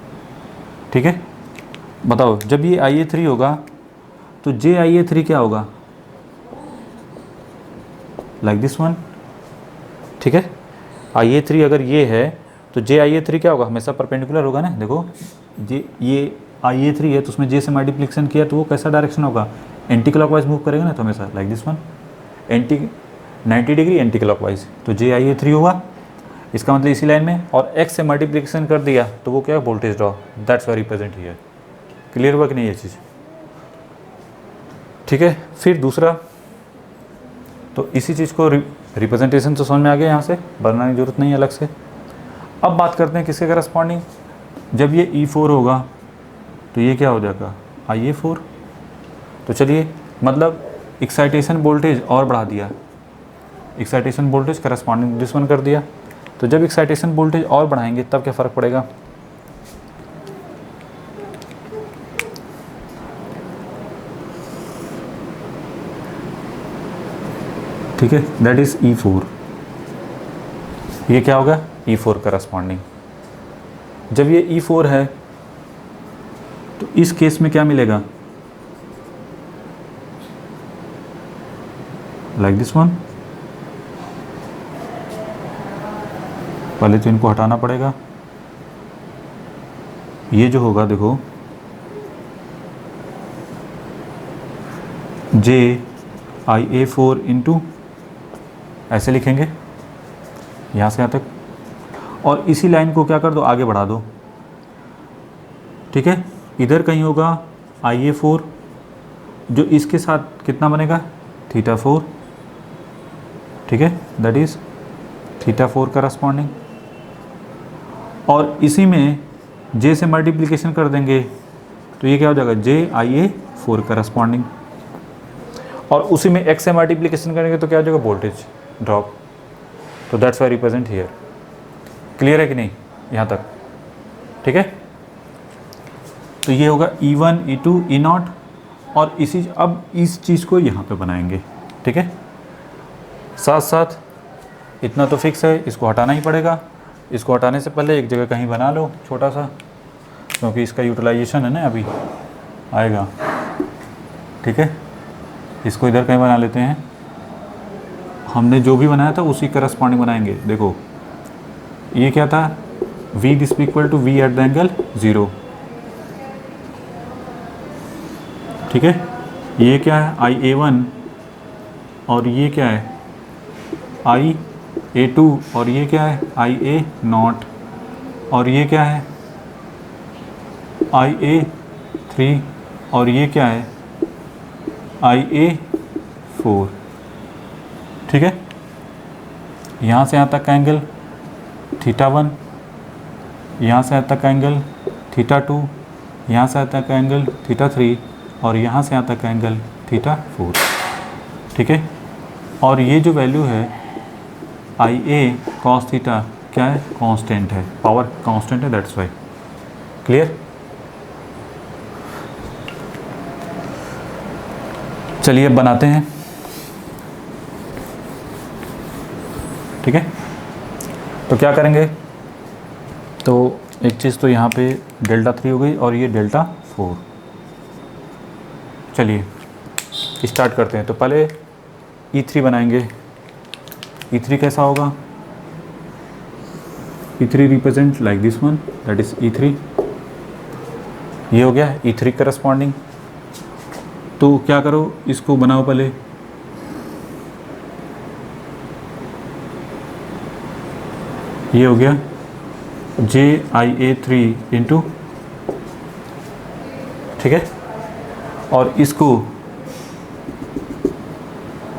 ठीक है। बताओ, जब ये IA3 होगा तो JIA3 क्या होगा, लाइक दिस वन, ठीक है। IA3 अगर ये है तो JIA3 क्या होगा, हमेशा परपेंडिकुलर होगा ना। देखो ये IA3 है, तो उसमें J से मल्टीप्लिकेशन किया तो वो कैसा डायरेक्शन होगा, एंटी क्लॉकवाइज मूव करेगा ना, तो हमेशा like this one, 90 degree anti clockwise, तो JIA3 हुआ। इसका मतलब इसी लाइन में, और x से मल्टीप्लिकेशन कर दिया तो वो क्या है, voltage draw, that's very present here. Clear हुआ कि नहीं ये चीज़, ठीक है। फिर दूसरा, तो इसी चीज़ को रिप्रेजेंटेशन तो समझ में आ गया, यहाँ से बनाने की जरूरत नहीं है अलग से। अब बात करते हैं किसके करस्पॉन्डिंग, जब ये E4 होगा तो ये क्या हो जाएगा, IA4। तो चलिए, मतलब एक्साइटेशन वोल्टेज और बढ़ा दिया, excitation voltage corresponding this one कर दिया। तो जब एक्साइटेशन वोल्टेज और बढ़ाएंगे तब क्या फ़र्क पड़ेगा, ठीक है, दैट इज़ E4। ये क्या होगा, E4 करस्पॉन्डिंग। जब ये E4 है तो इस केस में क्या मिलेगा, लाइक दिस वन। पहले तो इनको हटाना पड़ेगा, ये जो होगा देखो, JIA4 इंटू, ऐसे लिखेंगे यहाँ से यहाँ तक, और इसी लाइन को क्या कर दो, आगे बढ़ा दो, ठीक है। इधर कहीं होगा IA4, जो इसके साथ कितना बनेगा, θ4, ठीक है, दैट इज़ θ4 करस्पॉन्डिंग। और इसी में J से मल्टीप्लिकेशन कर देंगे तो ये क्या हो जाएगा, JIA4 करस्पॉन्डिंग। और उसी में x से मल्टीप्लिकेशन करेंगे तो क्या हो जाएगा, वोल्टेज ड्रॉप। तो that's why represent here. Clear है कि नहीं यहाँ तक, ठीक है। तो ये होगा E1 E2 E0, और अब इस चीज़ को यहाँ पे बनाएंगे, ठीक है। साथ साथ इतना तो फिक्स है, इसको हटाना ही पड़ेगा। इसको हटाने से पहले एक जगह कहीं बना लो छोटा सा, क्योंकि इसका यूटिलाइजेशन है ना, अभी आएगा। ठीक है, इसको इधर कहीं बना लेते हैं। हमने जो भी बनाया था उसी करस्पॉन्डिंग बनाएंगे। देखो ये क्या था, v this equal to v at the angle 0, ठीक है। ये क्या है IA1 और ये क्या है IA2 और ये क्या है IA0 और ये क्या है IA3 और ये क्या है IA4, ठीक है। यहाँ से यहाँ तक का एंगल θ1, यहाँ से यहाँ तक का एंगल θ2, यहाँ से यहाँ तक का एंगल θ3 और यहाँ से यहाँ तक का एंगल θ4, ठीक है। और ये जो वैल्यू है IA cos θ क्या है, कांस्टेंट है, पावर कांस्टेंट है, दैट्स वाई। क्लियर। चलिए अब बनाते हैं, ठीक है। तो क्या करेंगे, तो एक चीज़ तो यहाँ पे Δ3 हो गई और ये Δ4। चलिए स्टार्ट करते हैं। तो पहले E3 बनाएंगे। E3 कैसा होगा, E3 represent like this one, that is E3। ये हो गया E3 करस्पॉन्डिंग। तो क्या करो, इसको बनाओ पहले। ये हो गया JIA3 इंटू, ठीक है। और इसको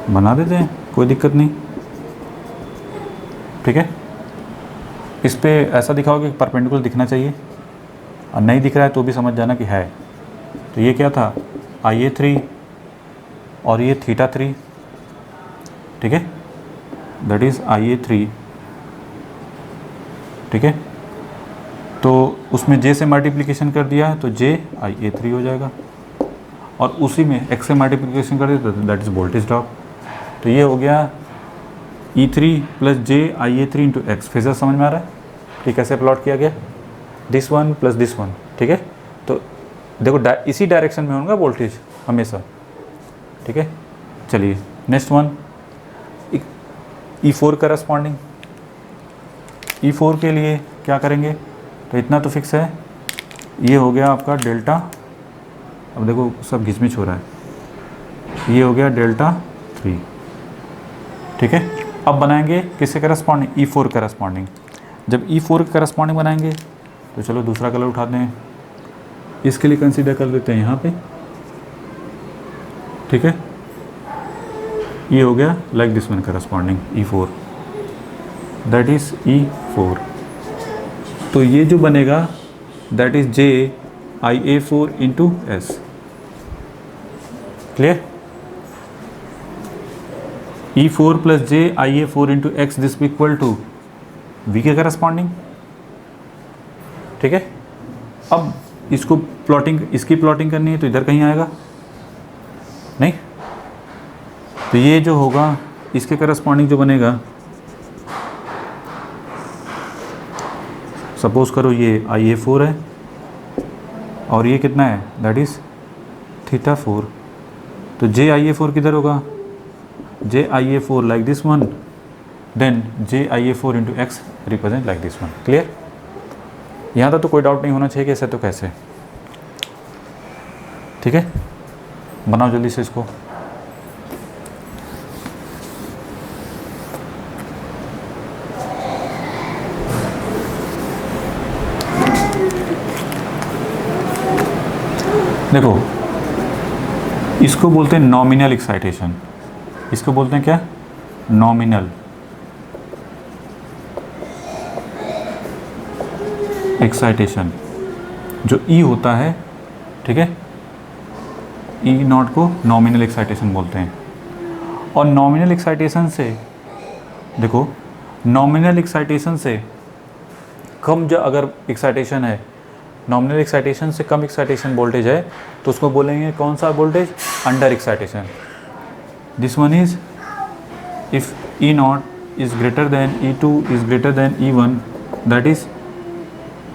बना देते हैं, कोई दिक्कत नहीं, ठीक है। इस पे ऐसा दिखाओ कि परपेंडिकुलर दिखना चाहिए, और नहीं दिख रहा है तो भी समझ जाना कि है। तो ये क्या था IA3 और ये θ3, ठीक है, दैट इज़ IA3, ठीक है। तो उसमें J से मल्टीप्लिकेशन कर दिया है तो JIA3 हो जाएगा, और उसी में X से मल्टीप्लिकेशन कर दिया तो दैट इज़ वोल्टेज ड्रॉप। तो ये हो गया E3 plus JIA3 into x. फिर से समझ में आ रहा है कि कैसे प्लॉट किया गया, this one plus this one, ठीक है। तो देखो इसी डायरेक्शन में होगा वोल्टेज हमेशा, ठीक है। चलिए next one E4 corresponding. E4 के लिए क्या करेंगे, तो इतना तो फिक्स है, ये हो गया आपका डेल्टा, अब देखो सब घिचमिच हो रहा है, ये हो गया Δ3, ठीक है। अब बनाएंगे किससे करस्पॉन्डिंग, E4 करस्पॉन्डिंग। जब E4 करस्पॉन्डिंग बनाएंगे तो चलो दूसरा कलर उठाते हैं, इसके लिए कंसीडर कर लेते हैं यहाँ पे, ठीक है। ये हो गया like this one corresponding E4, that is E4। तो ये जो बनेगा that is JIA4 into S। Clear. E4 plus JIA4 into X this equal to V के करस्पॉन्डिंग, ठीक है। अब इसको प्लॉटिंग, इसकी प्लॉटिंग करनी है तो इधर कहीं आएगा नहीं, तो ये जो होगा इसके करस्पॉन्डिंग जो बनेगा, सपोज करो ये IA4 है और ये कितना है, दैट इज़ θ4। तो JIA4 किधर होगा, JIA4 like this one, then JIA4 into X represent like this one. Clear. यहाँ तक तो कोई डाउट नहीं होना चाहिए कि ऐसे तो कैसे, ठीक है। बनाओ जल्दी से इसको। देखो इसको बोलते हैं नॉमिनल एक्साइटेशन, इसको बोलते हैं क्या, नॉमिनल एक्साइटेशन। जो E होता है, ठीक है, E0 को नॉमिनल एक्साइटेशन बोलते हैं। और नॉमिनल एक्साइटेशन से देखो, नॉमिनल एक्साइटेशन से कम जो अगर एक्साइटेशन है, नॉमिनल एक्साइटेशन से कम एक्साइटेशन वोल्टेज है तो उसको बोलेंगे कौन सा voltage, under excitation. This one is if E0 is greater than E2 is greater than E1, that is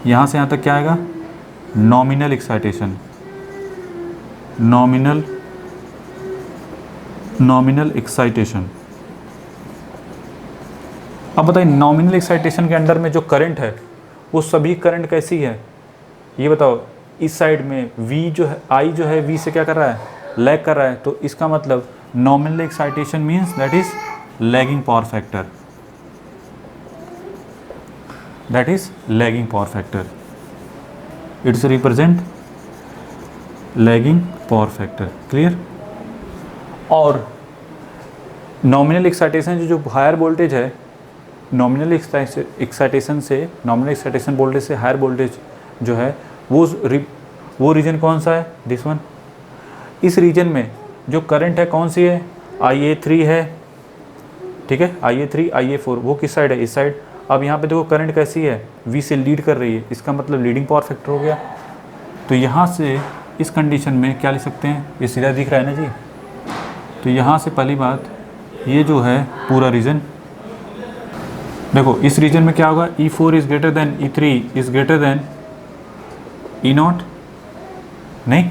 यहाँ से यहाँ तक क्या आएगा, nominal excitation, nominal nominal excitation. अब बताइए नॉमिनल एक्साइटेशन के अंडर में जो करंट है वो सभी करंट कैसी है, ये बताओ। इस साइड में V जो है, I जो है V से क्या कर रहा है, लैग कर रहा है, तो इसका मतलब nominal excitation means that is lagging power factor, that is lagging power factor, it's represent lagging power factor. Clear. और नॉमिनल एक्साइटेशन जो हायर वोल्टेज है, नॉमिनल एक्साइटेशन से, नॉमिनल एक्साइटेशन वोल्टेज से हायर वोल्टेज जो है वो रीजन कौन सा है, दिस वन। इस रीजन में जो करंट है कौन सी है, IA3 है, ठीक है, IA3 IA4, वो किस साइड है, इस साइड। अब यहाँ पे देखो करंट कैसी है, V से लीड कर रही है, इसका मतलब लीडिंग पावर फैक्टर हो गया। तो यहाँ से इस कंडीशन में क्या लिख सकते हैं, ये सीधा दिख रहा है ना जी। तो यहाँ से पहली बात, ये जो है पूरा रीजन, देखो इस रीजन में क्या होगा, E4 is greater then E3 is greater then E0, नहीं,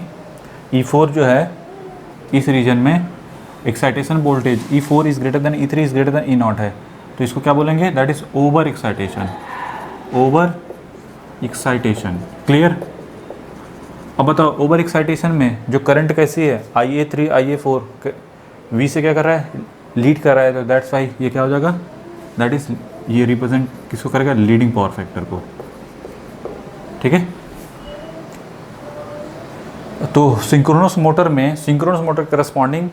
E4 जो है इस रीजन में excitation voltage E4 is greater then E3 is greater then E0 है, तो इसको क्या बोलेंगे, that is over excitation, over excitation. Clear. अब बताओ ओवर एक्साइटेशन में जो करंट कैसी है, IA3 IA4 V से क्या कर रहा है, लीड कर रहा है, तो दैट्स वाई ये क्या हो जाएगा, दैट इज़, ये रिप्रेजेंट किसको करेगा, लीडिंग पावर फैक्टर को। ठीक है। तो सिंक्रोनस मोटर में, सिंक्रोनस मोटर करस्पॉन्डिंग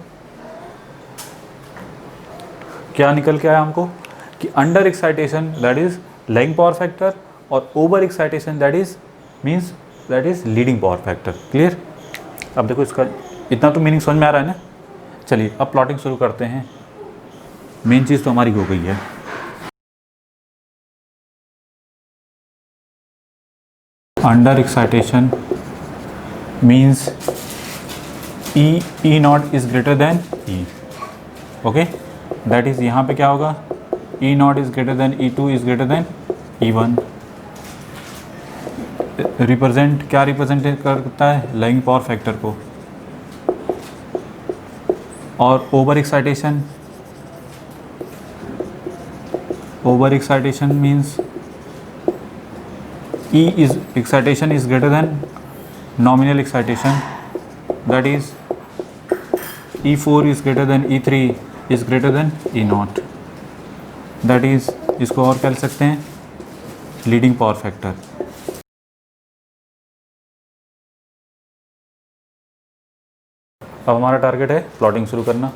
क्या निकल के आया हमको कि under excitation that is lagging power factor और over excitation that is means that is leading power factor. Clear. अब देखो इसका इतना तो मीनिंग समझ में आ रहा है ना। चलिए अब प्लॉटिंग शुरू करते हैं। मेन चीज़ तो हमारी हो गई है। Under excitation means E0 is greater than E, okay, that is यहाँ पे क्या होगा, E0 is greater than E2 is greater than E1। Represent क्या रिप्रेजेंट करता है, लैगिंग पावर फैक्टर को। और over excitation, over excitation means E is excitation is greater than nominal excitation, that is E4 is greater than E3 is greater than E0, that is इसको और क्या लिख सकते हैं, लीडिंग पावर फैक्टर। अब हमारा टारगेट है प्लॉटिंग शुरू करना।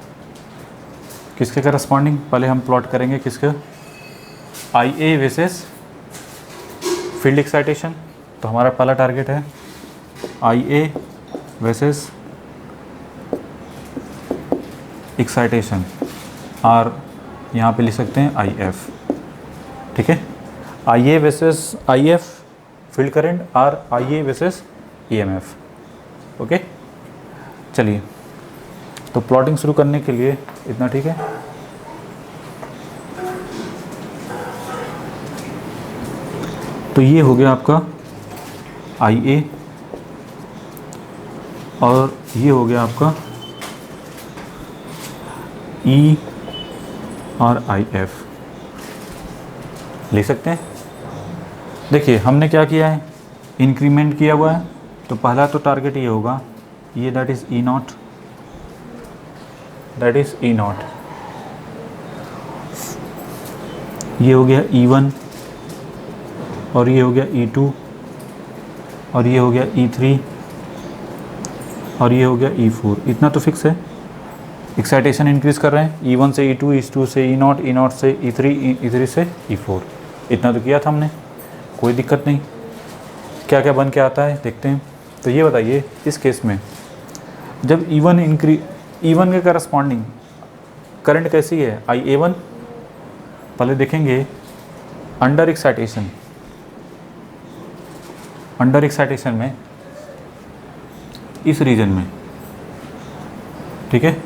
किसके करस्पॉन्डिंग, पहले हम प्लॉट करेंगे किसके, IA वर्सेस फील्ड एक्साइटेशन। तो हमारा पहला टारगेट है IA वर्सेस एक्साइटेशन, और यहाँ पे लिख सकते हैं IF। ठीक है, IA versus IF field current और IA वर्सेस EMF। ओके, चलिए तो प्लॉटिंग शुरू करने के लिए इतना ठीक है। तो ये हो गया आपका IA और ये हो गया आपका E और IF ले सकते हैं। देखिए हमने क्या किया है, इंक्रीमेंट किया हुआ है। तो पहला तो टारगेट ये होगा, ये that is E0, that is E0। ये हो गया E1 और ये हो गया E2 और ये हो गया E3 और ये हो गया E4। इतना तो फिक्स है। एक्साइटेशन इंक्रीज़ कर रहे हैं, E1 से E2, E2 से E0, E0 से E3, E3 से E4। इतना तो किया था हमने, कोई दिक्कत नहीं। क्या क्या बन के आता है देखते हैं। तो ये बताइए इस केस में जब E1 के करस्पॉन्डिंग करंट कैसी है, IA1। पहले देखेंगे अंडर एक्साइटेशन, अंडर एक्साइटेशन में इस रीजन में, ठीक है,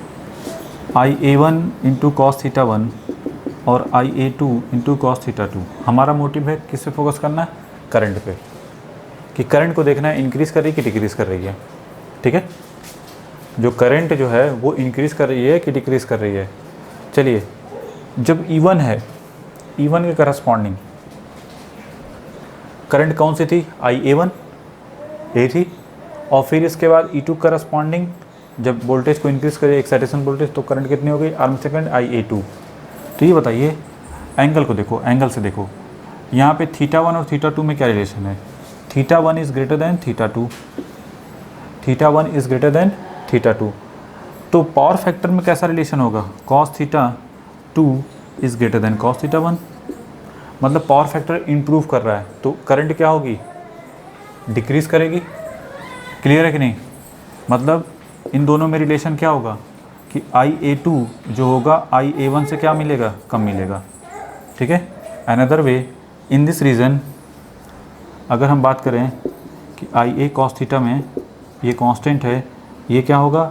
IA1 इंटू कॉस थीटा 1 और IA2 इंटू कॉस थीटा 2। हमारा मोटिव है किस पे फोकस करना है, करंट पे, कि करंट को देखना है इंक्रीज़ कर रही है कि डिक्रीज़ कर रही है। ठीक है, जो करंट जो है वो इंक्रीज़ कर रही है कि डिक्रीज़ कर रही है। चलिए, जब E1 है, E1 के करस्पॉन्डिंग करंट कौन सी थी, IA1 ये थी, और फिर इसके बाद E2 करस्पॉन्डिंग जब वोल्टेज को इंक्रीज़ करे एक्साइटेशन वोल्टेज तो करंट कितनी हो गई, आर्म सेकेंड IA2। तो ये बताइए, एंगल को देखो, एंगल से देखो, यहाँ पे θ1 और θ2 में क्या रिलेशन है, θ1 is greater than θ2, θ1 is greater than θ2। तो पावर फैक्टर में कैसा रिलेशन होगा, cos θ2 is greater than cos θ1, मतलब पावर फैक्टर इम्प्रूव कर रहा है तो करंट क्या होगी, डिक्रीज़ करेगी। क्लियर है कि नहीं, मतलब इन दोनों में रिलेशन क्या होगा कि IA2 जो होगा IA1 से क्या मिलेगा, कम मिलेगा। ठीक है, another way in this reason अगर हम बात करें कि IA cos θ में ये कांस्टेंट है, ये क्या होगा,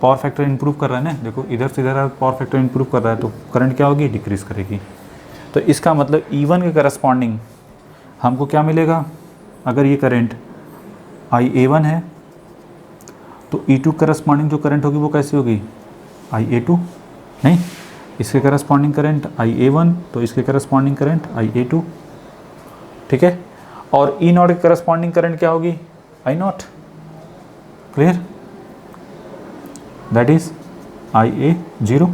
पावर फैक्टर इंप्रूव कर रहा है ना, देखो इधर से इधर पावर फैक्टर इंप्रूव कर रहा है तो करंट क्या होगी, डिक्रीज़ करेगी। तो इसका मतलब E1 के करस्पॉन्डिंग हमको क्या मिलेगा, अगर ये करंट IA1 है तो E2 करस्पॉन्डिंग जो करंट होगी वो कैसी होगी, IA2, नहीं, इसके करस्पॉन्डिंग करंट IA1 तो इसके करस्पॉन्डिंग करंट IA2। ठीक है, और E0 के करस्पॉन्डिंग करंट क्या होगी, I0। Clear, that is IA0।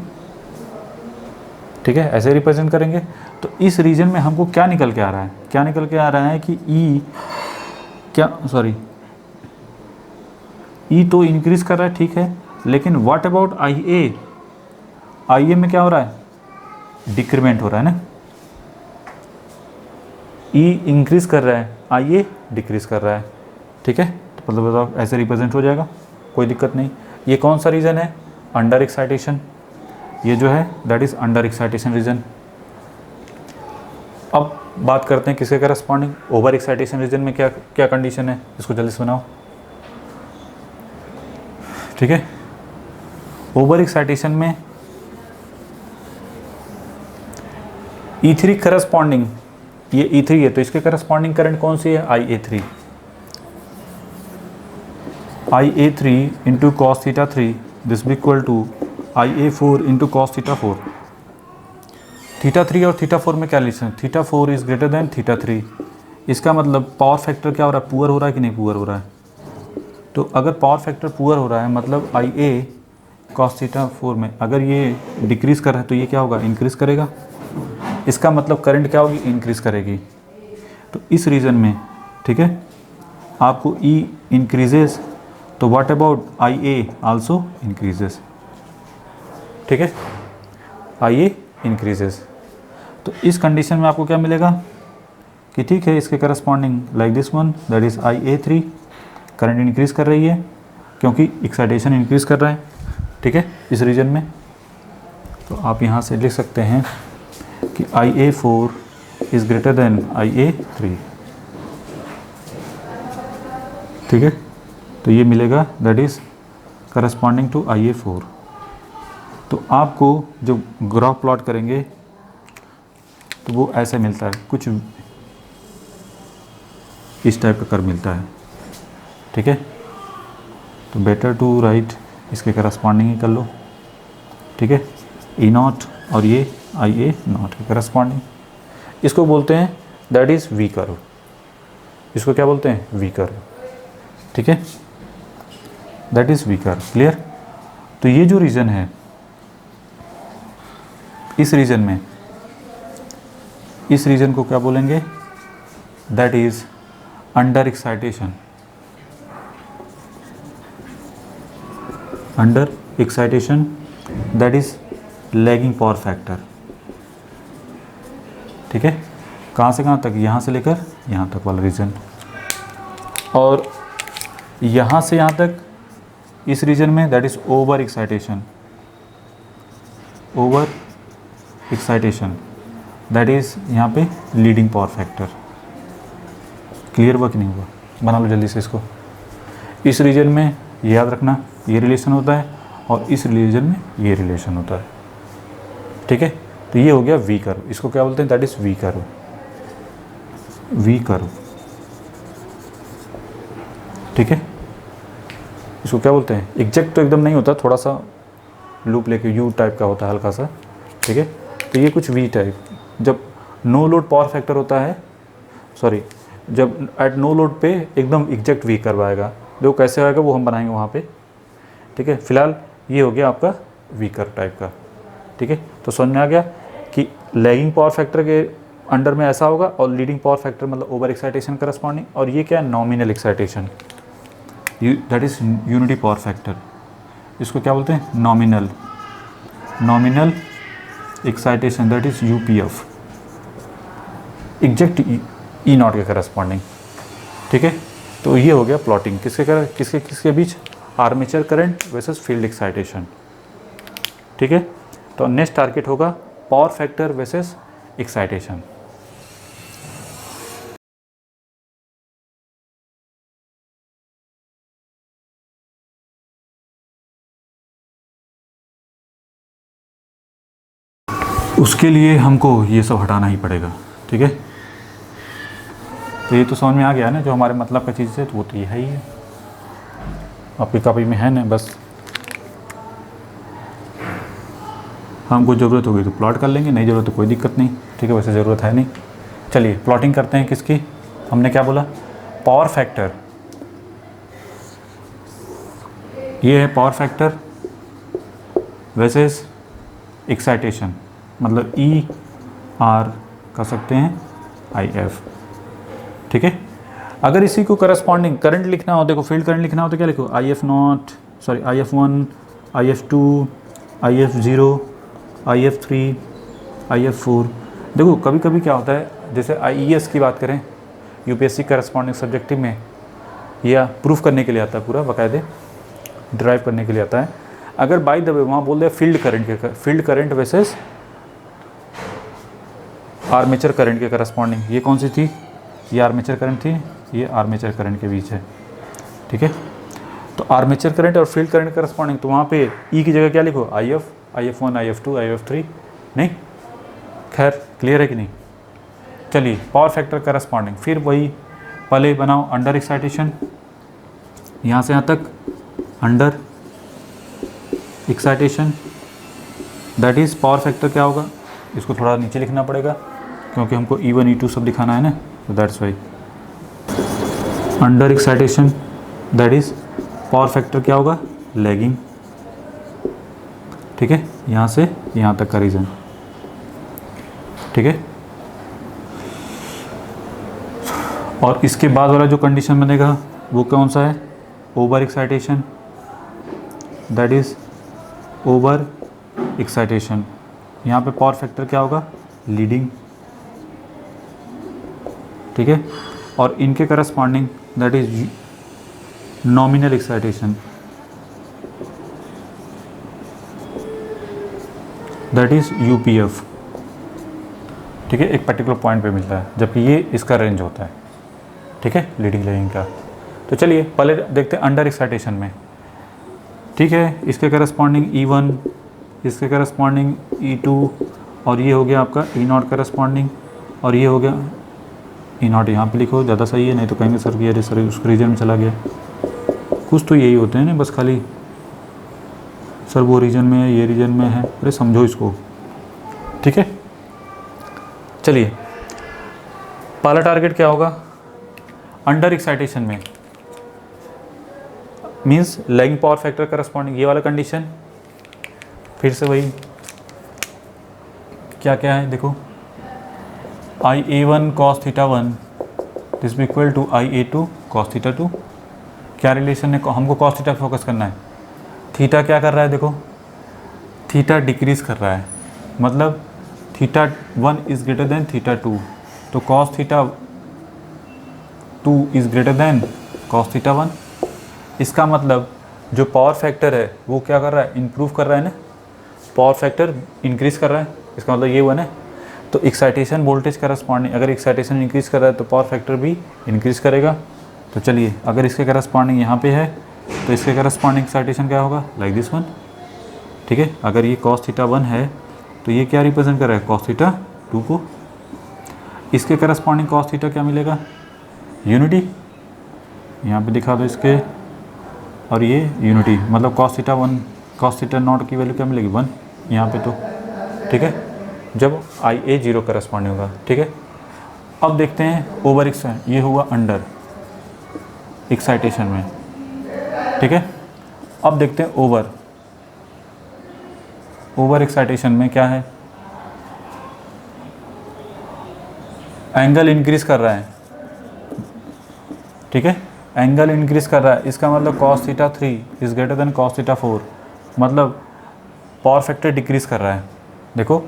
ठीक है, ऐसे रिप्रेजेंट करेंगे। तो इस रीजन में हमको क्या निकल के आ रहा है, क्या निकल के आ रहा है कि E तो इंक्रीज़ कर रहा है, ठीक है, लेकिन व्हाट अबाउट IA में क्या हो रहा है, डिक्रीमेंट हो रहा है ना। E इंक्रीज़ कर रहा है, IA डिक्रीज़ कर रहा है। ठीक है, तो मतलब बताओ ऐसे रिप्रेजेंट हो जाएगा, कोई दिक्कत नहीं। ये कौन सा रीज़न है, अंडर एक्साइटेशन, ये जो है that is under excitation region. अब बात करते हैं किसके करस्पॉन्डिंग, ओवर एक्साइटेशन रीजन में क्या क्या कंडीशन है, इसको जल्दी से बनाओ। ठीक है, ओवर एक्साइटेशन में E3 करस्पॉन्डिंग, ये E3 है तो इसके करस्पॉन्डिंग करंट कौन सी है, IA3। IA3 into cos θ3 this be equal to IA4 into cos θ4। θ3 और θ4 में क्या रिलेशन है, θ4 इज़ ग्रेटर दैन θ3। इसका मतलब पावर फैक्टर क्या हो रहा है, पुअर हो रहा है कि नहीं पुअर हो रहा है। तो अगर पावर फैक्टर पुअर हो रहा है मतलब IA cos θ4 में अगर ये डिक्रीज़ कर रहा है तो ये क्या होगा, इंक्रीज़ करेगा। इसका मतलब करंट क्या होगी, इंक्रीज़ करेगी। तो इस रीजन में, ठीक है, आपको E इंक्रीजेस तो what about IA also increases. ठीक है, IA इंक्रीजेस। तो इस कंडीशन में आपको क्या मिलेगा कि ठीक है, इसके corresponding like this one that is IA3, current increase कर रही है क्योंकि एक्साइटेशन इंक्रीज़ कर रहा है। ठीक है, इस रीजन में तो आप यहाँ से लिख सकते हैं कि IA4 is greater then IA3। ठीक है, तो ये मिलेगा that is corresponding to IA4। तो आपको जो ग्राफ प्लॉट करेंगे तो वो ऐसे मिलता है, कुछ इस टाइप का कर्व मिलता है। ठीक है, तो बेटर टू राइट इसके करस्पॉन्डिंग ही कर लो। ठीक है, E0 और ये IA0 के करस्पॉन्डिंग, इसको बोलते हैं दैट इज़ V कर्व। इसको क्या बोलते हैं, V कर्व। ठीक है, that is V curve. Clear. तो ये जो रीजन है, इस रीजन में, इस रीजन को क्या बोलेंगे, that is under excitation. Under excitation that is lagging power factor. ठीक है, कहाँ से कहाँ तक, यहाँ से लेकर यहाँ तक वाला रीजन, और यहाँ से यहाँ तक इस रीजन में that is over excitation. Over excitation that is यहाँ पे लीडिंग पावर फैक्टर। क्लियर हुआ कि नहीं हुआ, बना लो जल्दी से इसको। इस रीजन में ये याद रखना, ये रिलेशन होता है, और इस रीजन में ये रिलेशन होता है। ठीक है, तो ये हो गया V कर्व। इसको क्या बोलते हैं, that is V curve. V curve. ठीक है, इसको क्या बोलते हैं, एग्जैक्ट तो एकदम नहीं होता, थोड़ा सा लूप लेके यू टाइप का होता है हल्का सा, ठीक है। तो ये कुछ वी टाइप, जब नो लोड पावर फैक्टर होता है, सॉरी, जब एट नो लोड पे एकदम एग्जैक्ट वी करवाएगा, जो कैसे आएगा वो हम बनाएंगे वहाँ पे, ठीक है। फिलहाल ये हो गया आपका वी कर्व टाइप का, ठीक है। तो समझ में आ गया कि लैगिंग पावर फैक्टर के अंडर में ऐसा होगा, और लीडिंग पावर फैक्टर मतलब ओवर एक्साइटेशन करस्पॉन्डिंग, और ये क्या है, nominal excitation, that is unity power factor, इसको क्या बोलते हैं, nominal excitation, that is UPF, exact E naught के करस्पॉन्डिंग, ठीक है। तो ये हो गया प्लॉटिंग किसके बीच, armature current versus field excitation, ठीक है। तो नेक्स्ट टारगेट होगा पावर फैक्टर वर्सेस एक्साइटेशन। उसके लिए हमको ये सब हटाना ही पड़ेगा, ठीक है। तो ये तो समझ में आ गया ना, जो हमारे मतलब का चीज़ है, तो वो तो ये है ही है, आपकी कॉपी में है ना, बस हमको ज़रूरत होगी तो प्लॉट कर लेंगे, नहीं ज़रूरत तो कोई दिक्कत नहीं, ठीक है, वैसे ज़रूरत है नहीं। चलिए प्लॉटिंग करते हैं किसकी, हमने क्या बोला, पावर फैक्टर, ये है पावर फैक्टर वर्सेस एक्साइटेशन, मतलब ई आर कर सकते हैं आई एफ, ठीक है। अगर इसी को करस्पॉन्डिंग करंट लिखना हो, देखो फील्ड करंट लिखना हो तो क्या लिखो, I F not, sorry I F 1, I F 2, I F 0, I F 3, I F 4। देखो कभी कभी क्या होता है, जैसे IES की बात करें, UPSC करस्पॉन्डिंग सब्जेक्टिव में, या प्रूफ करने के लिए आता है, पूरा बाकायदे ड्राइव करने के लिए आता है। अगर बाय द वे वहाँ बोल दे field current versus armature current के करस्पॉन्डिंग, ये कौन सी थी, ये आर्मेचर करंट थी, ये आर्मेचर करंट के बीच है, ठीक है। तो आर्मेचर करंट और फील्ड करंट करस्पॉन्डिंग, तो वहाँ पे ई की जगह क्या लिखो, IF 1, IF 2, IF 3, नहीं, खैर क्लियर है कि नहीं। चलिए पावर फैक्टर करस्पॉन्डिंग, फिर वही पहले बनाओ अंडर एक्साइटेशन, यहाँ से यहाँ तक under excitation, that is power factor क्या होगा, इसको थोड़ा नीचे लिखना पड़ेगा क्योंकि हमको E1 E2 सब दिखाना है ना, तो that's why under excitation, that is power factor क्या होगा, लैगिंग, ठीक है, यहाँ से यहाँ तक का रीजन, ठीक है। और इसके बाद वाला जो कंडीशन बनेगा वो कौन सा है, over excitation, that is over excitation, यहाँ पे पावर फैक्टर क्या होगा, लीडिंग, ठीक है। और इनके corresponding that is nominal excitation, that is UPF, ठीक है, एक पर्टिकुलर पॉइंट पे मिलता है, जबकि ये इसका रेंज होता है, ठीक है, लीडिंग लैगिंग का। तो चलिए पहले देखते हैं अंडर एक्साइटेशन में, ठीक है, इसके करस्पॉन्डिंग E1, इसके करस्पॉन्डिंग E2, और ये हो गया आपका E0 करस्पॉन्डिंग, और ये हो गया E0, यहाँ पे लिखो ज़्यादा सही है, नहीं तो कहेंगे सर कि अरे सर उस रीजन में चला गया, कुछ तो यही होते हैं ना, बस खाली सर वो रीजन में है, ये रीजन में है, अरे समझो इसको, ठीक है। चलिए पहला टारगेट क्या होगा, अंडर एक्साइटेशन में means lagging power factor corresponding, ये वाला कंडीशन, फिर से वही क्या क्या है देखो, IA1 cos θ1 this be equal to IA2 cos θ2, क्या रिलेशन है, हमको cos θ फोकस करना है, थीटा क्या कर रहा है, देखो थीटा डिक्रीज कर रहा है, मतलब θ1 इज़ ग्रेटर देन θ2, तो cos θ2 is greater than cos θ1, इसका मतलब जो पावर फैक्टर है वो क्या कर रहा है, इम्प्रूव कर रहा है ना, पावर फैक्टर इंक्रीज़ कर रहा है, इसका मतलब ये हुआ ना। तो एक्साइटेशन वोल्टेज करस्पॉन्डिंग, अगर एक्साइटेशन इंक्रीज़ कर रहा है तो पावर फैक्टर भी इंक्रीज़ करेगा। तो चलिए अगर इसके करस्पॉन्डिंग यहाँ पे है तो इसके करस्पॉन्डिंग एक्साइटेशन क्या होगा, लाइक दिस वन, ठीक है। अगर ये cos θ1 है तो ये क्या रिप्रेजेंट कर रहा है, cos θ2 को, इसके करस्पॉन्डिंग cos θ क्या मिलेगा, यूनिटी, यहाँ पे दिखा दो इसके और ये यूनिटी, मतलब cos theta 1 cos theta naught की वैल्यू क्या मिलेगी 1 यहाँ पे तो, ठीक है, जब आई ए 0 करस्पॉन्डिंग होगा, ठीक है। अब देखते हैं ओवर ये हुआ अंडर एक्साइटेशन में, ठीक है। अब देखते हैं ओवर एक्साइटेशन में क्या है, एंगल इंक्रीज कर रहा है, ठीक है, एंगल इंक्रीज कर रहा है, इसका मतलब cos theta 3 is greater than cos theta 4, मतलब पावर फैक्टर डिक्रीज कर रहा है। देखो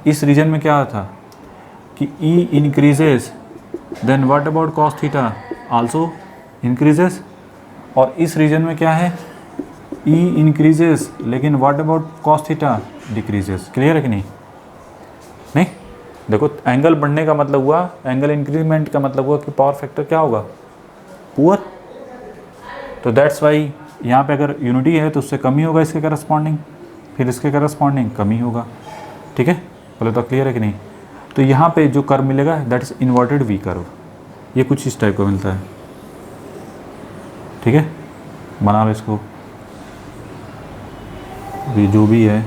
इस रीजन में क्या था कि E increases, then what about cos theta also increases, और इस रीजन में क्या है E इंक्रीजेस लेकिन what about cos theta decreases. Clear है कि नहीं? नहीं, देखो एंगल बढ़ने का मतलब हुआ, एंगल इंक्रीमेंट का मतलब हुआ कि पावर फैक्टर क्या होगा, पुअर। तो दैट्स वाई यहाँ पे अगर यूनिटी है तो उससे कमी होगा इसके करस्पॉन्डिंग, फिर इसके करस्पॉन्डिंग कमी होगा, ठीक है। बोले तो क्लियर है कि नहीं? तो यहाँ पे जो कर्व मिलेगा that is inverted V curve, ये कुछ इस टाइप का मिलता है, ठीक है। बना लो इसको, ये जो भी है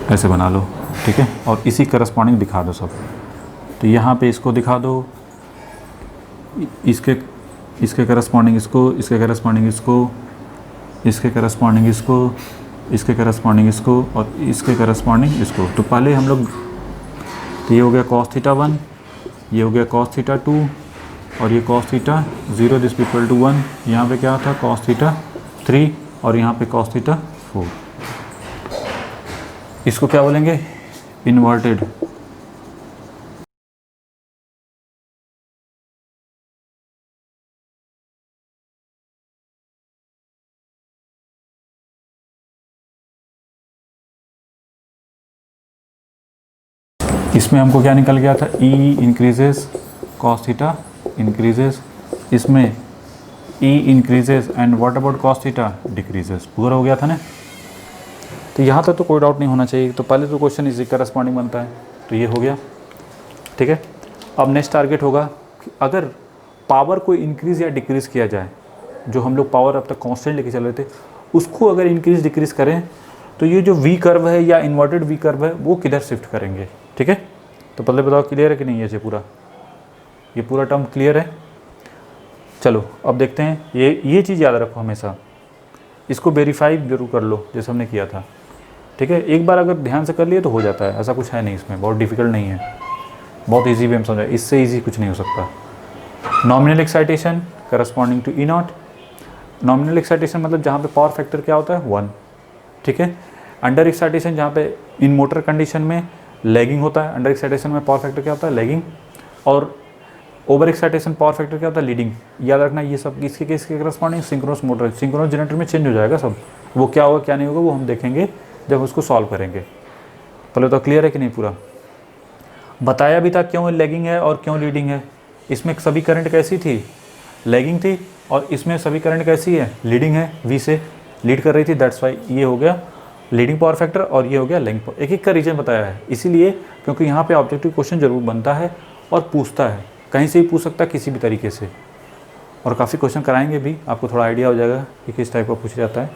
ऐसे बना लो, ठीक है, और इसी करस्पॉन्डिंग दिखा दो सब। तो यहाँ पे इसको दिखा दो, इसके करस्पॉन्डिंग इसको, इसके करस्पॉन्डिंग इसको, इसके करस्पॉन्डिंग इसको, इसके करस्पॉन्डिंग इसको, और इसके करस्पॉन्डिंग इसको। तो पहले हम लोग, तो ये हो गया cos थीटा 1, ये हो गया cos थीटा 2, और ये cos theta 0 this equal to 1, यहाँ पे क्या था cos थीटा 3, और यहाँ पे cos थीटा 4। इसको क्या बोलेंगे, इन्वर्टेड। इसमें हमको क्या निकल गया था, E increases cos theta increases, इसमें E increases and what about cos theta decreases, पूरा हो गया था ना। तो यहाँ तक तो कोई डाउट नहीं होना चाहिए। तो पहले तो क्वेश्चन इसी करस्पॉन्डिंग बनता है, तो ये हो गया, ठीक है। अब नेक्स्ट टारगेट होगा कि अगर पावर को इंक्रीज़ या डिक्रीज़ किया जाए, जो हम लोग पावर अब तक कांस्टेंट लेके चल रहे थे उसको अगर इंक्रीज़ डिक्रीज़ करें तो ये जो वी कर्व है या इन्वर्टेड वी कर्व है वो किधर शिफ्ट करेंगे, ठीक है। तो पहले बताओ क्लियर है कि नहीं, ये पूरा टर्म क्लियर है। चलो अब देखते हैं, ये चीज़ याद रखो हमेशा, इसको वेरीफाई जरूर कर लो जैसे हमने किया था, ठीक है। एक बार अगर ध्यान से कर लिए तो हो जाता है, ऐसा कुछ है नहीं इसमें, बहुत डिफिकल्ट नहीं है, बहुत इजी वे में समझा, इससे इजी कुछ नहीं हो सकता। Nominal excitation corresponding to E naught, nominal excitation मतलब जहाँ पे पावर फैक्टर क्या होता है 1, ठीक है। अंडर एक्साइटेशन जहाँ पे इन मोटर कंडीशन में लैगिंग होता है, अंडर एक्साइटेशन में पावर फैक्टर क्या होता है लैगिंग, और ओवर एक्साइटेशन पावर फैक्टर क्या होता है लीडिंग। याद रखना ये सब इसके corresponding synchronous motor, synchronous generator में चेंज हो जाएगा सब, वो क्या होगा क्या नहीं होगा वो हम देखेंगे जब उसको सॉल्व करेंगे। पहले तो क्लियर है कि नहीं, पूरा बताया भी था क्यों लैगिंग है और क्यों लीडिंग है। इसमें सभी करंट कैसी थी, लैगिंग थी, और इसमें सभी करंट कैसी है, लीडिंग है, वी से लीड कर रही थी, दैट्स वाई ये हो गया लीडिंग पावर फैक्टर और ये हो गया लैगिंग पावर। एक एक का रीजन बताया है, इसीलिए क्योंकि यहाँ पे ऑब्जेक्टिव क्वेश्चन जरूर बनता है और पूछता है, कहीं से भी पूछ सकता है किसी भी तरीके से, और काफ़ी क्वेश्चन कराएंगे भी, आपको थोड़ा आइडिया हो जाएगा कि किस टाइप का पूछा जाता है।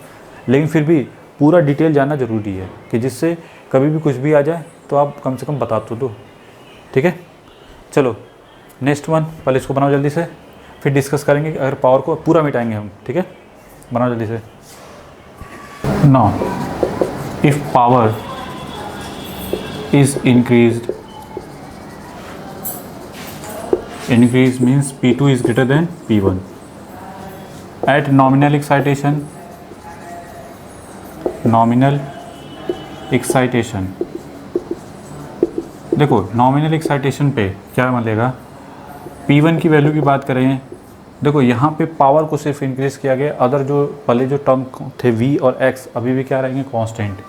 लेकिन फिर भी पूरा डिटेल जानना ज़रूरी है कि जिससे कभी भी कुछ भी आ जाए तो आप कम से कम बता तो दो, ठीक है। चलो नेक्स्ट वन, पहले इसको बनाओ जल्दी से, फिर डिस्कस करेंगे अगर पावर को पूरा मिटाएंगे हम, ठीक है। बनाओ जल्दी से। Now if power is increased, increase means P2 is greater than P1 at nominal excitation, nominal excitation। देखो नॉमिनल एक्साइटेशन पे क्या मिलेगा, P1 की वैल्यू की बात करें, देखो यहाँ पे पावर को सिर्फ इंक्रीज़ किया गया, अदर जो पहले जो टर्म थे V और X अभी भी क्या रहेंगे कांस्टेंट,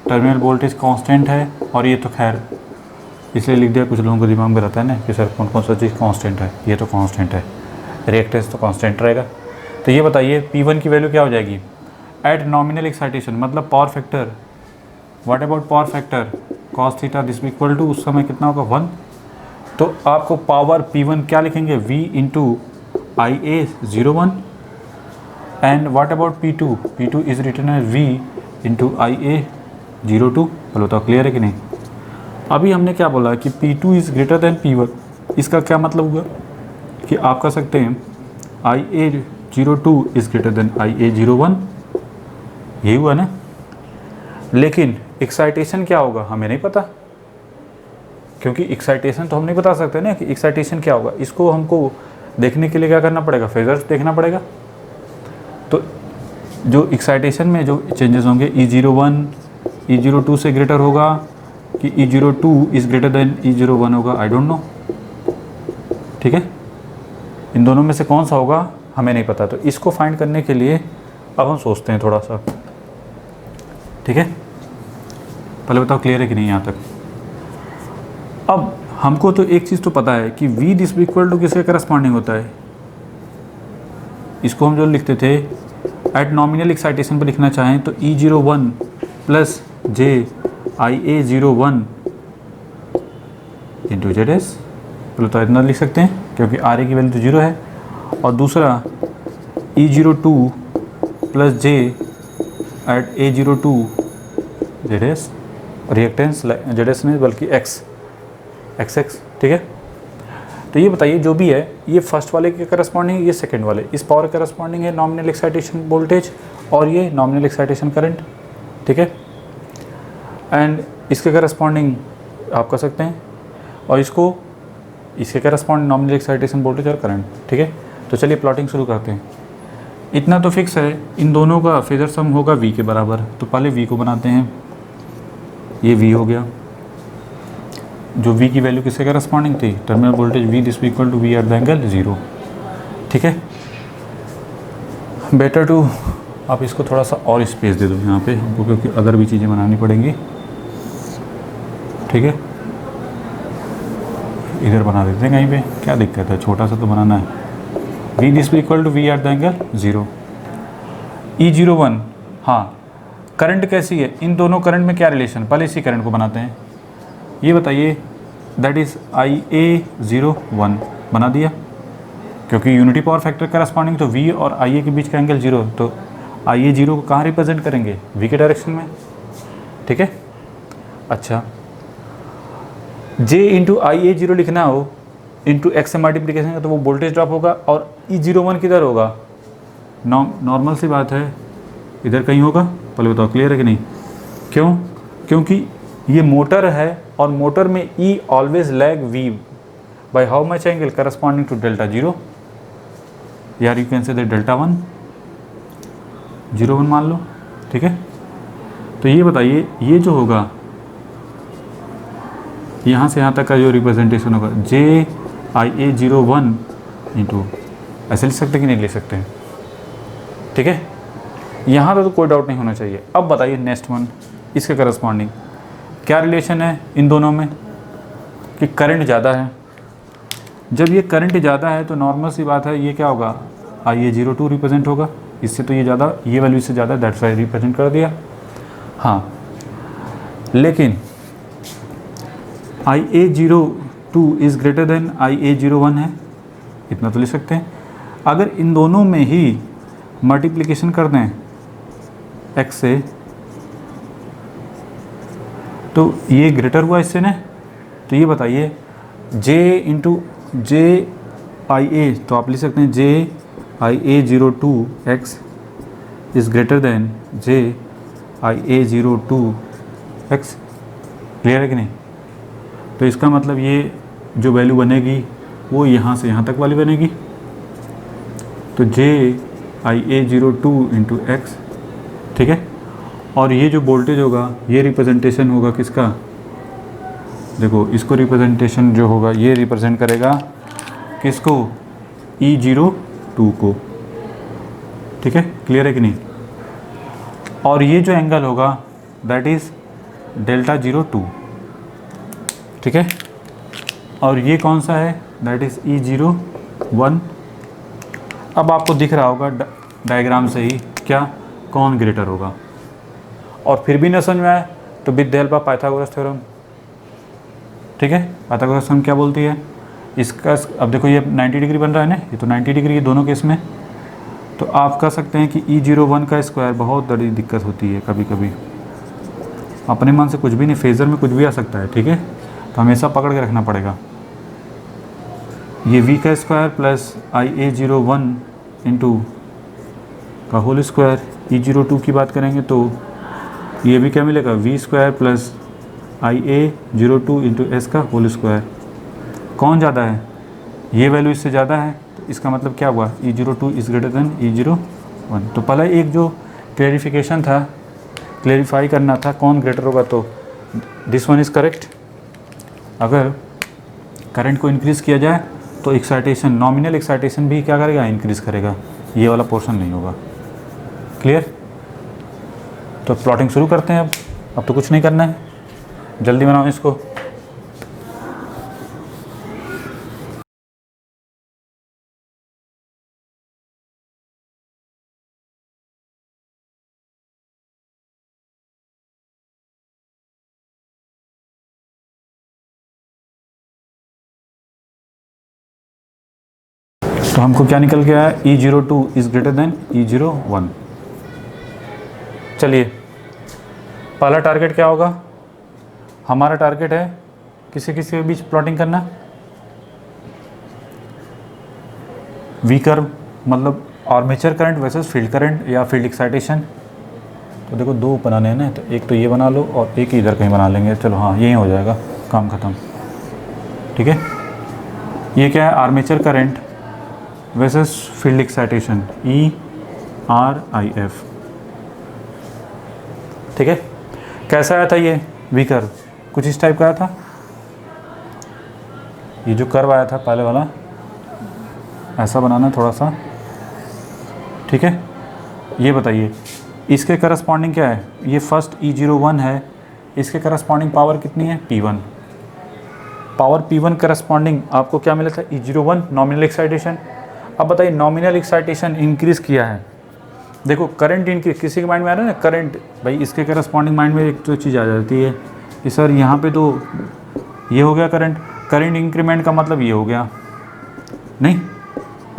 टर्मिनल वोल्टेज कांस्टेंट है, और ये तो खैर इसलिए लिख दिया, कुछ लोगों को दिमाग में रहता है ना कि सर कौन कौन सा चीज़ कांस्टेंट है, ये तो कांस्टेंट है, रिएक्टेंस तो कांस्टेंट रहेगा। तो ये बताइए P1 की वैल्यू क्या हो जाएगी एट नॉमिनल एक्साइटेशन, मतलब power factor, what about power factor cos theta this equal to, उस समय कितना होगा 1, तो आपको पावर P1 क्या लिखेंगे, V into IA01 and what about P2, P2 is written as V into IA02। बोलो तो क्लियर है कि नहीं। अभी हमने क्या बोला कि P2 is greater then P1, इसका क्या मतलब हुआ कि आप कह सकते हैं IA02 is greater then IA01, यही हुआ ना। लेकिन एक्साइटेशन क्या होगा हमें नहीं पता, क्योंकि एक्साइटेशन तो हम नहीं बता सकते ना कि एक्साइटेशन क्या होगा। इसको हमको देखने के लिए क्या करना पड़ेगा, फेजर्स देखना पड़ेगा। तो जो एक्साइटेशन में जो चेंजेस होंगे, E01 E02 से ग्रेटर होगा कि E02 is greater then E01 होगा, आई डोंट नो। ठीक है, इन दोनों में से कौन सा होगा हमें नहीं पता। तो इसको फाइंड करने के लिए अब हम सोचते हैं थोड़ा सा। ठीक है, पहले बताओ क्लियर है कि नहीं यहाँ तक। अब हमको तो एक चीज़ तो पता है कि V दिस इक्वल टू किसके करस्पॉन्डिंग होता है। इसको हम जो लिखते थे एट नॉमिनल एक्साइटेशन पर लिखना चाहें तो E01 प्लस जे IA01 इंटू ZS, तो इतना लिख सकते हैं क्योंकि RA की वैल्यू तो 0 है। और दूसरा E02 plus J at A02 ZS, reactance ZS नहीं बल्कि XX। ठीक है, तो ये बताइए जो भी है ये फर्स्ट वाले के करस्पॉन्डिंग, ये सेकंड वाले, इस पावर करस्पॉन्डिंग है नॉमिनल एक्साइटेशन वोल्टेज और ये नॉमिनल एक्साइटेशन करंट। ठीक है, एंड इसके करस्पॉन्डिंग आप कर सकते हैं और इसको इसके करस्पॉन्डिंग नॉमिनल एक्साइटेशन वोल्टेज और करंट। ठीक है, तो चलिए प्लॉटिंग शुरू करते हैं। इतना तो फिक्स है, इन दोनों का फेजर सम होगा V के बराबर। तो पहले V को बनाते हैं, ये V हो गया। जो V की वैल्यू किससे करस्पॉन्डिंग थी, terminal voltage V this equal to V at the angle 0। ठीक है, बेटर टू आप इसको थोड़ा सा और स्पेस दे दो यहाँ पे हमको, क्योंकि अदर भी चीज़ें बनानी पड़ेंगी। ठीक है, इधर बना देते हैं कहीं पे, क्या दिक्कत है, छोटा सा तो बनाना है। V this equal to V at the angle 0। E01, हाँ करंट कैसी है, इन दोनों करंट में क्या रिलेशन, पहले इसी करंट को बनाते हैं। ये बताइए, दैट इज़ IA01 बना दिया, क्योंकि यूनिटी पावर फैक्टर करस्पॉन्डिंग तो V और IA के बीच का एंगल 0, तो IA0 को कहाँ रिप्रेजेंट करेंगे, V के डायरेक्शन में। ठीक है, अच्छा J इंटू IA0 लिखना हो इंटू X से मल्टीप्लीकेशन का तो वो वोल्टेज ड्रॉप होगा, और E01 किधर होगा, नॉर्मल सी बात है इधर कहीं होगा। पहले बताओ क्लियर है कि नहीं। क्यों, क्योंकि ये मोटर है और मोटर में E always lag V by how much angle corresponding to delta 0, यार you can say that delta 1 01 मान लो। ठीक है, तो ये बताइए ये जो होगा यहाँ से यहाँ तक का जो रिप्रेजेंटेशन होगा JIA01 इंटू, ऐसे लिख सकते कि नहीं लिख सकते हैं। ठीक है, यहाँ तो कोई डाउट नहीं होना चाहिए। अब बताइए नेक्स्ट वन, इसके करस्पॉन्डिंग क्या रिलेशन है इन दोनों में कि करंट ज़्यादा है। जब ये करंट ज़्यादा है तो नॉर्मल सी बात है ये क्या होगा, IA02 रिप्रेजेंट होगा, इससे तो ये ज़्यादा, ये वैल्यू इससे ज़्यादा, दैट्स वाई रिप्रेजेंट कर दिया। हाँ, लेकिन IA02 is greater then IA01 है, इतना तो लिख सकते हैं। अगर इन दोनों में ही मल्टीप्लिकेशन कर दें X से तो ये ग्रेटर हुआ इससे ना, तो ये बताइए J इंटू JIA, तो आप लिख सकते हैं JIA02X is greater then JIA02X। Clear है कि नहीं। तो इसका मतलब ये जो वैल्यू बनेगी वो यहाँ से यहाँ तक वाली बनेगी, तो JIA02 इंटू X। ठीक है, और ये जो वोल्टेज होगा ये रिप्रेजेंटेशन होगा किसका, देखो इसको रिप्रेजेंटेशन जो होगा ये रिप्रेजेंट करेगा किसको, E02 को। ठीक है, क्लियर है कि नहीं। और ये जो एंगल होगा दैट इज़ डेल्टा 02। ठीक है, और ये कौन सा है, दैट इज़ E01। अब आपको दिख रहा होगा डायग्राम से ही क्या, कौन ग्रेटर होगा। और फिर भी न समझ में आए तो with the help of Pythagoras theorem. ठीक ठीक है। अतः क्वेश्चन क्या बोलती है इसका, अब देखो ये 90 डिग्री बन रहा है ना, ये तो 90 डिग्री है दोनों केस में। तो आप कह सकते हैं कि E01 का स्क्वायर, बहुत बड़ी दिक्कत होती है कभी कभी, अपने मन से कुछ भी नहीं, फेज़र में कुछ भी आ सकता है, ठीक है। तो हमेशा पकड़ के रखना पड़ेगा। ये V का स्क्वायर प्लस IA01 इंटू का होल स्क्वायर। E02 की बात करेंगे तो ये भी क्या मिलेगा, V square plus IA02 into S का होल स्क्वायर। कौन ज़्यादा है, ये वैल्यू इससे ज़्यादा है, तो इसका मतलब क्या हुआ, E02 is greater then E01। तो पहले एक जो क्लेरिफिकेशन था, क्लेरिफाई करना था कौन ग्रेटर होगा, तो दिस वन इज़ करेक्ट। अगर करंट को इंक्रीज़ किया जाए तो एक्साइटेशन, नॉमिनल एक्साइटेशन भी क्या करेगा, इंक्रीज़ करेगा, ये वाला पोर्शन नहीं होगा। क्लियर। तो प्लॉटिंग शुरू करते हैं। अब तो कुछ नहीं करना है, जल्दी बनाओ इसको। तो हमको क्या निकल गया है, E02 is greater then E01। चलिए पहला टारगेट क्या होगा, हमारा टारगेट है किसी किसी के बीच प्लॉटिंग करना। वी कर्व मतलब armature current versus field current या फील्ड एक्साइटेशन। तो देखो दो बनाने हैं ना, तो एक तो ये बना लो और एक इधर कहीं बना लेंगे, चलो हाँ यही हो जाएगा, काम ख़त्म, ठीक है। ये क्या है, armature current versus field excitation, ERIF, ठीक है। कैसा आया था ये वी कर्व, कुछ इस टाइप का आया था। ये जो कर्व आया था पहले वाला, ऐसा बनाना थोड़ा सा, ठीक है। ये बताइए इसके करस्पॉन्डिंग क्या है, ये फर्स्ट E01 है, इसके करस्पॉन्डिंग पावर कितनी है, P1। पावर P1 करस्पॉन्डिंग आपको क्या मिला था, E01 नॉमिनल एक्साइटेशन। अब बताइए नॉमिनल एक्साइटेशन इंक्रीज़ किया है, देखो करंट इंक्रीज, किसी के माइंड में आ रहा है ना करंट, भाई इसके करस्पॉन्डिंग माइंड में एक तो चीज़ आ जाती है कि सर यहाँ पे तो ये हो गया करंट, करंट इंक्रीमेंट का मतलब ये हो गया, नहीं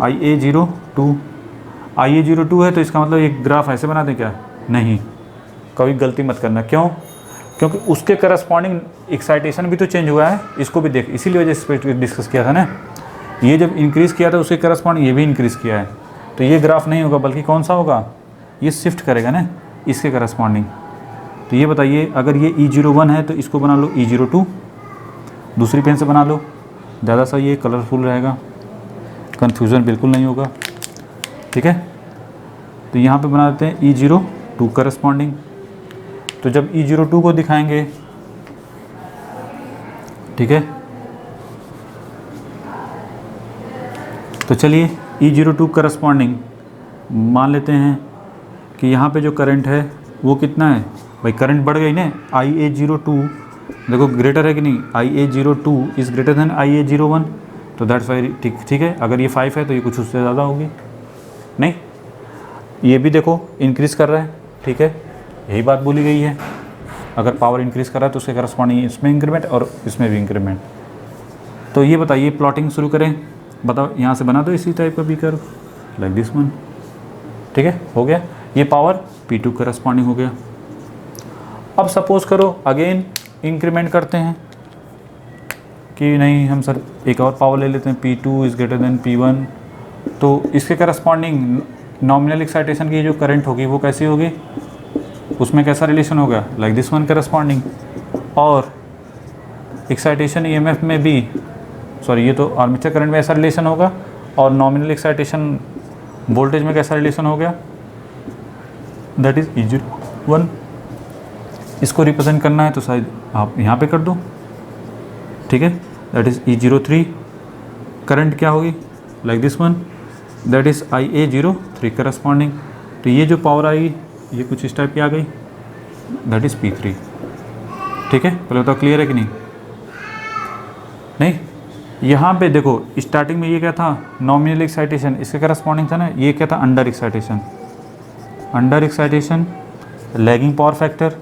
IA02 है, तो इसका मतलब एक ग्राफ ऐसे बना दें क्या, नहीं, कभी गलती मत करना। क्यों, क्योंकि उसके करस्पॉन्डिंग एक्साइटेशन भी तो चेंज हुआ है, इसको भी देख, इसीलिए वजह से डिस्कस किया था ना, ये जब इंक्रीज़ किया था उसके करस्पॉन्डिंग ये भी इंक्रीज़ किया है, तो ये ग्राफ नहीं होगा, बल्कि कौन सा होगा, ये शिफ्ट करेगा ना इसके करस्पॉन्डिंग। तो ये बताइए अगर ये E01 है तो इसको बना लो E02, दूसरी पेन से बना लो, ज़्यादा सा ये कलरफुल रहेगा, कन्फ्यूज़न बिल्कुल नहीं होगा, ठीक है। तो यहाँ पे बना देते हैं E02 करस्पॉन्डिंग। तो जब E02 को दिखाएंगे, ठीक है, तो चलिए E02 करस्पॉन्डिंग मान लेते हैं कि यहाँ पे जो करंट है वो कितना है, भाई करंट बढ़ गई ना, IA02 देखो ग्रेटर है कि नहीं, IA02 is greater then IA01, तो दैट्स वाई, ठीक है। अगर ये 5 है तो ये कुछ उससे ज़्यादा होगी, नहीं, ये भी देखो इंक्रीज़ कर रहा है, ठीक है, यही बात बोली गई है, अगर पावर इंक्रीज़ कर रहा है तो उसके करस्पॉन्डिंग इसमें इंक्रीमेंट और इसमें भी इंक्रीमेंट। तो ये बताइए प्लॉटिंग शुरू करें, बताओ, यहाँ से बना दो इसी टाइप का भी कर्व लाइक दिस वन, ठीक है, हो गया। ये पावर P2 करस्पॉन्डिंग हो गया। अब सपोज करो अगेन इंक्रीमेंट करते हैं कि नहीं हम सर एक और पावर ले लेते हैं, P2 is greater then P1, तो इसके करस्पॉन्डिंग नॉमिनल एक्साइटेशन की जो करंट होगी वो कैसी होगी, उसमें कैसा रिलेशन होगा, लाइक दिस वन करस्पॉन्डिंग। और एक्साइटेशन EMF में भी, सॉरी ये तो आर्मेचर करंट में ऐसा रिलेशन होगा, और नॉमिनल एक्साइटेशन वोल्टेज में कैसा रिलेशन हो गया, दैट इज़ E01। इसको रिप्रेजेंट करना है तो शायद आप यहाँ पे कर दो, ठीक है, दैट इज़ E03। करंट क्या होगी, like this one, that is IA03 corresponding. तो ये जो पावर आई ये कुछ इस टाइप की आ गई, दैट इज़ P3, ठीक है। पहले बताओ क्लियर है कि नहीं, नहीं, यहाँ पे देखो स्टार्टिंग में ये क्या था, नॉमिनल एक्साइटेशन, इसके करस्पॉन्डिंग था ना, ये क्या था, under excitation, under excitation, lagging power factor,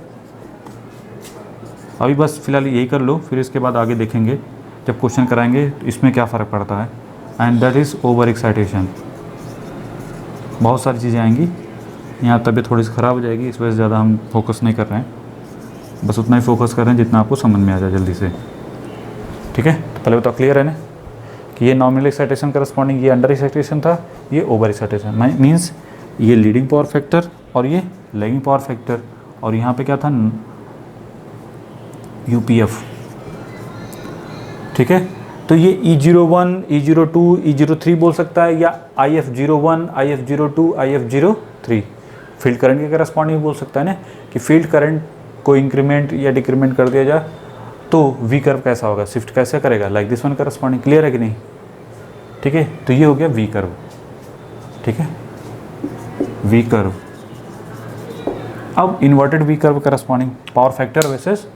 अभी बस फिलहाल यही कर लो, फिर इसके बाद आगे देखेंगे जब क्वेश्चन कराएंगे तो इसमें क्या फ़र्क पड़ता है। And that is over excitation. बहुत सारी चीज़ें आएंगी, यहाँ तबीयत थोड़ी सी ख़राब हो जाएगी, इस वजह से ज़्यादा हम फोकस नहीं कर रहे हैं, बस उतना ही फोकस कर रहे हैं जितना आपको समझ में आ जाए जल्दी से। ठीक है, तो पहले बताओ क्लियर है ना कि ये नॉमिनल एक्साइटेशन करस्पॉन्डिंग, ये अंडर एक्साइटेशन था, ये ओवर एक्साइटेशन मीन्स ये लीडिंग पावर फैक्टर और ये लैगिंग पावर फैक्टर, और यहाँ पे क्या था UPF। ठीक है, तो ये E01, E02, E03 बोल सकता है, या IF01, IF02, IF03 field current के करस्पॉन्डिंग बोल सकता है ना, कि फील्ड करंट को इंक्रीमेंट या डिक्रीमेंट कर दिया जाए तो वी कर्व कैसा होगा, शिफ्ट कैसे करेगा, like this one corresponding. Clear है कि नहीं? ठीक है, तो ये हो गया वी कर्व। ठीक है, वी कर्व। अब inverted V curve corresponding power factor versus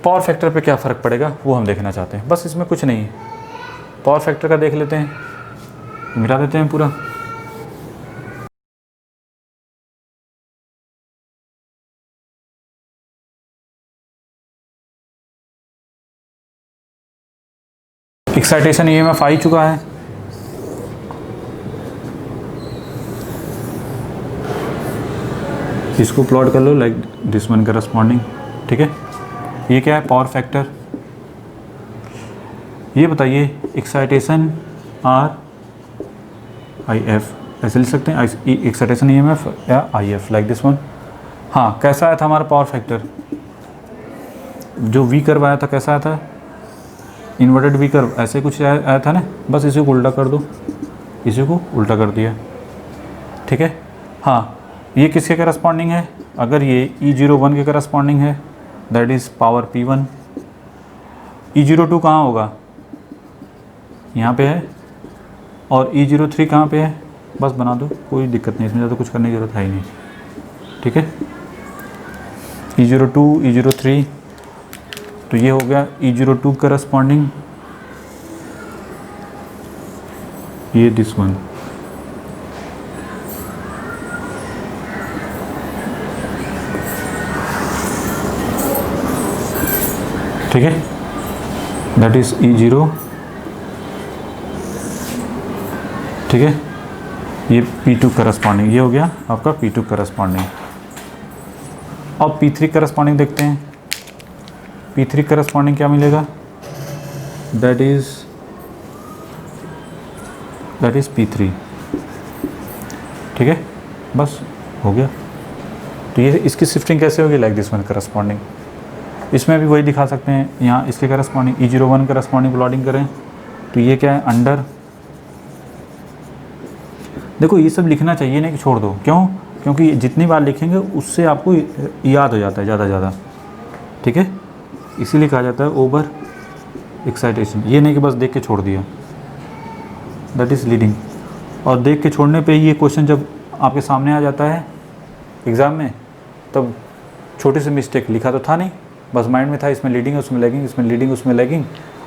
power factor पे क्या फ़र्क पड़ेगा वो हम देखना चाहते हैं। बस इसमें कुछ नहीं है, पावर फैक्टर का देख लेते हैं, मिला देते हैं पूरा। एक्साइटेशन EMF आ ही चुका है, इसको प्लॉट कर लो लाइक दिस वन करस्पॉन्डिंग। ठीक है, ये क्या है, पावर फैक्टर। ये बताइए एक्साइटेशन RIF ऐसे लिख सकते हैं, एक्साइटेशन EMF या IF लाइक दिस वन। हाँ, कैसा आया था हमारा पावर फैक्टर, जो वी कर्व आया था कैसा आया था, इन्वर्टेड वी कर्व ऐसे कुछ आया था ना, बस इसी को उल्टा कर दो, इसी को उल्टा कर दिया। ठीक है, हाँ, ये किसके करस्पॉन्डिंग है, अगर ये E01 के करस्पॉन्डिंग है that is power P1। E02 कहाँ होगा, यहाँ पे है, और E03 कहाँ पे है, बस बना दो, कोई दिक्कत नहीं, इसमें ज़्यादा कुछ करने की ज़रूरत है ही नहीं। ठीक है, E02, E03, तो ये हो गया E02 करस्पॉन्डिंग, ये दिस वन। ठीक है, दैट इज E0। ठीक है, ये P2 करस्पॉन्डिंग, ये हो गया आपका P2 करस्पॉन्डिंग। अब P3 करस्पॉन्डिंग देखते हैं, P3 करस्पॉन्डिंग क्या मिलेगा, दैट इज P3। ठीक है, बस हो गया। तो ये इसकी शिफ्टिंग कैसे होगी, लाइक दिस वन करस्पॉन्डिंग। इसमें भी वही दिखा सकते हैं, यहाँ इसके करस्पॉन्डिंग E01 करस्पॉन्डिंग प्लॉटिंग करें तो ये क्या है, अंडर। देखो ये सब लिखना चाहिए नहीं कि छोड़ दो, क्यों, क्योंकि जितनी बार लिखेंगे उससे आपको याद हो जाता है ज़्यादा। ठीक है, इसीलिए कहा जाता है ओवर एक्साइटेशन, ये नहीं कि बस देख के छोड़ दिया, दैट इज़ लीडिंग। और देख के छोड़ने पे ये क्वेश्चन जब आपके सामने आ जाता है एग्ज़ाम में, तब छोटी सी मिस्टेक, लिखा तो था नहीं, बस माइंड में था इसमें लीडिंग है उसमें लैगिंग, इसमें लीडिंग उसमें लैगिंग,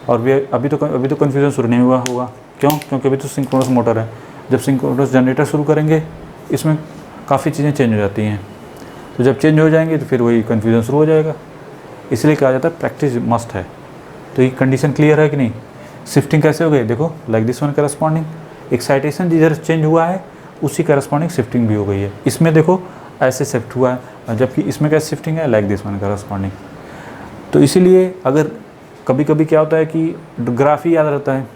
और अभी तो कन्फ्यूजन शुरू नहीं हुआ होगा। क्यों, क्योंकि अभी तो सिंक्रोनस मोटर है, जब सिंक्रोनस जनरेटर शुरू करेंगे इसमें काफ़ी चीज़ें चेंज हो जाती हैं, तो जब चेंज हो जाएंगे तो फिर वही कन्फ्यूजन शुरू हो जाएगा। इसलिए कहा जाता है प्रैक्टिस मस्ट है। तो ये कंडीशन क्लियर है कि नहीं। शिफ्टिंग कैसे हो गई, देखो like this one corresponding, excitation जिधर चेंज हुआ है उसी करस्पॉन्डिंग शिफ्टिंग भी हो गई है। इसमें देखो ऐसे शिफ्ट हुआ है, जबकि इसमें कैसे शिफ्टिंग है, लाइक दिस वन करस्पॉन्डिंग। तो इसीलिए अगर कभी कभी क्या होता है कि ग्राफ ही याद रहता है,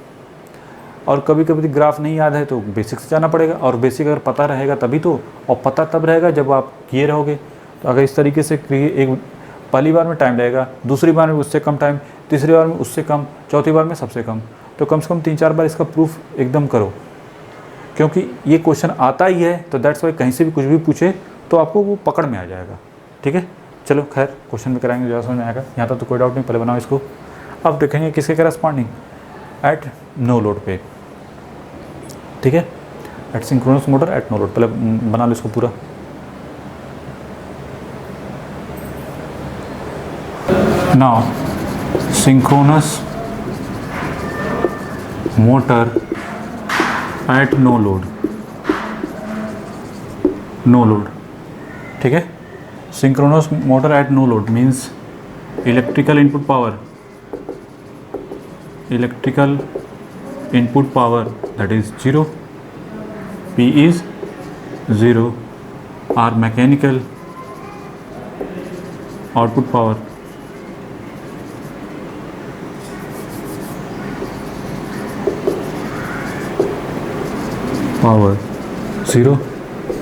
और कभी कभी ग्राफ नहीं याद है तो बेसिक से जाना पड़ेगा, और बेसिक अगर पता रहेगा तभी तो, और पता तब रहेगा जब आप किए रहोगे। तो अगर इस तरीके से एक पहली बार में टाइम लगेगा, दूसरी बार में उससे कम टाइम, तीसरी बार में उससे कम, चौथी बार में सबसे कम, तो कम से कम 3-4 बार इसका प्रूफ एकदम करो, क्योंकि ये क्वेश्चन आता ही है। तो दैट्स वाई कहीं से भी कुछ भी पूछे तो आपको वो पकड़ में आ जाएगा। ठीक है, चलो खैर क्वेश्चन भी कराएंगे, ज़्यादा समझ में आएगा। यहाँ तक तो कोई डाउट नहीं, पहले बनाओ इसको। अब देखेंगे किसके करस्पॉन्डिंग, एट नो लोड पे। ठीक है, at synchronous motor at no load, पहले बना लो इसको पूरा। Now synchronous motor at no load, no load. ठीक है, synchronous motor at no load means electrical input power that is 0, P is 0, or mechanical output power power 0,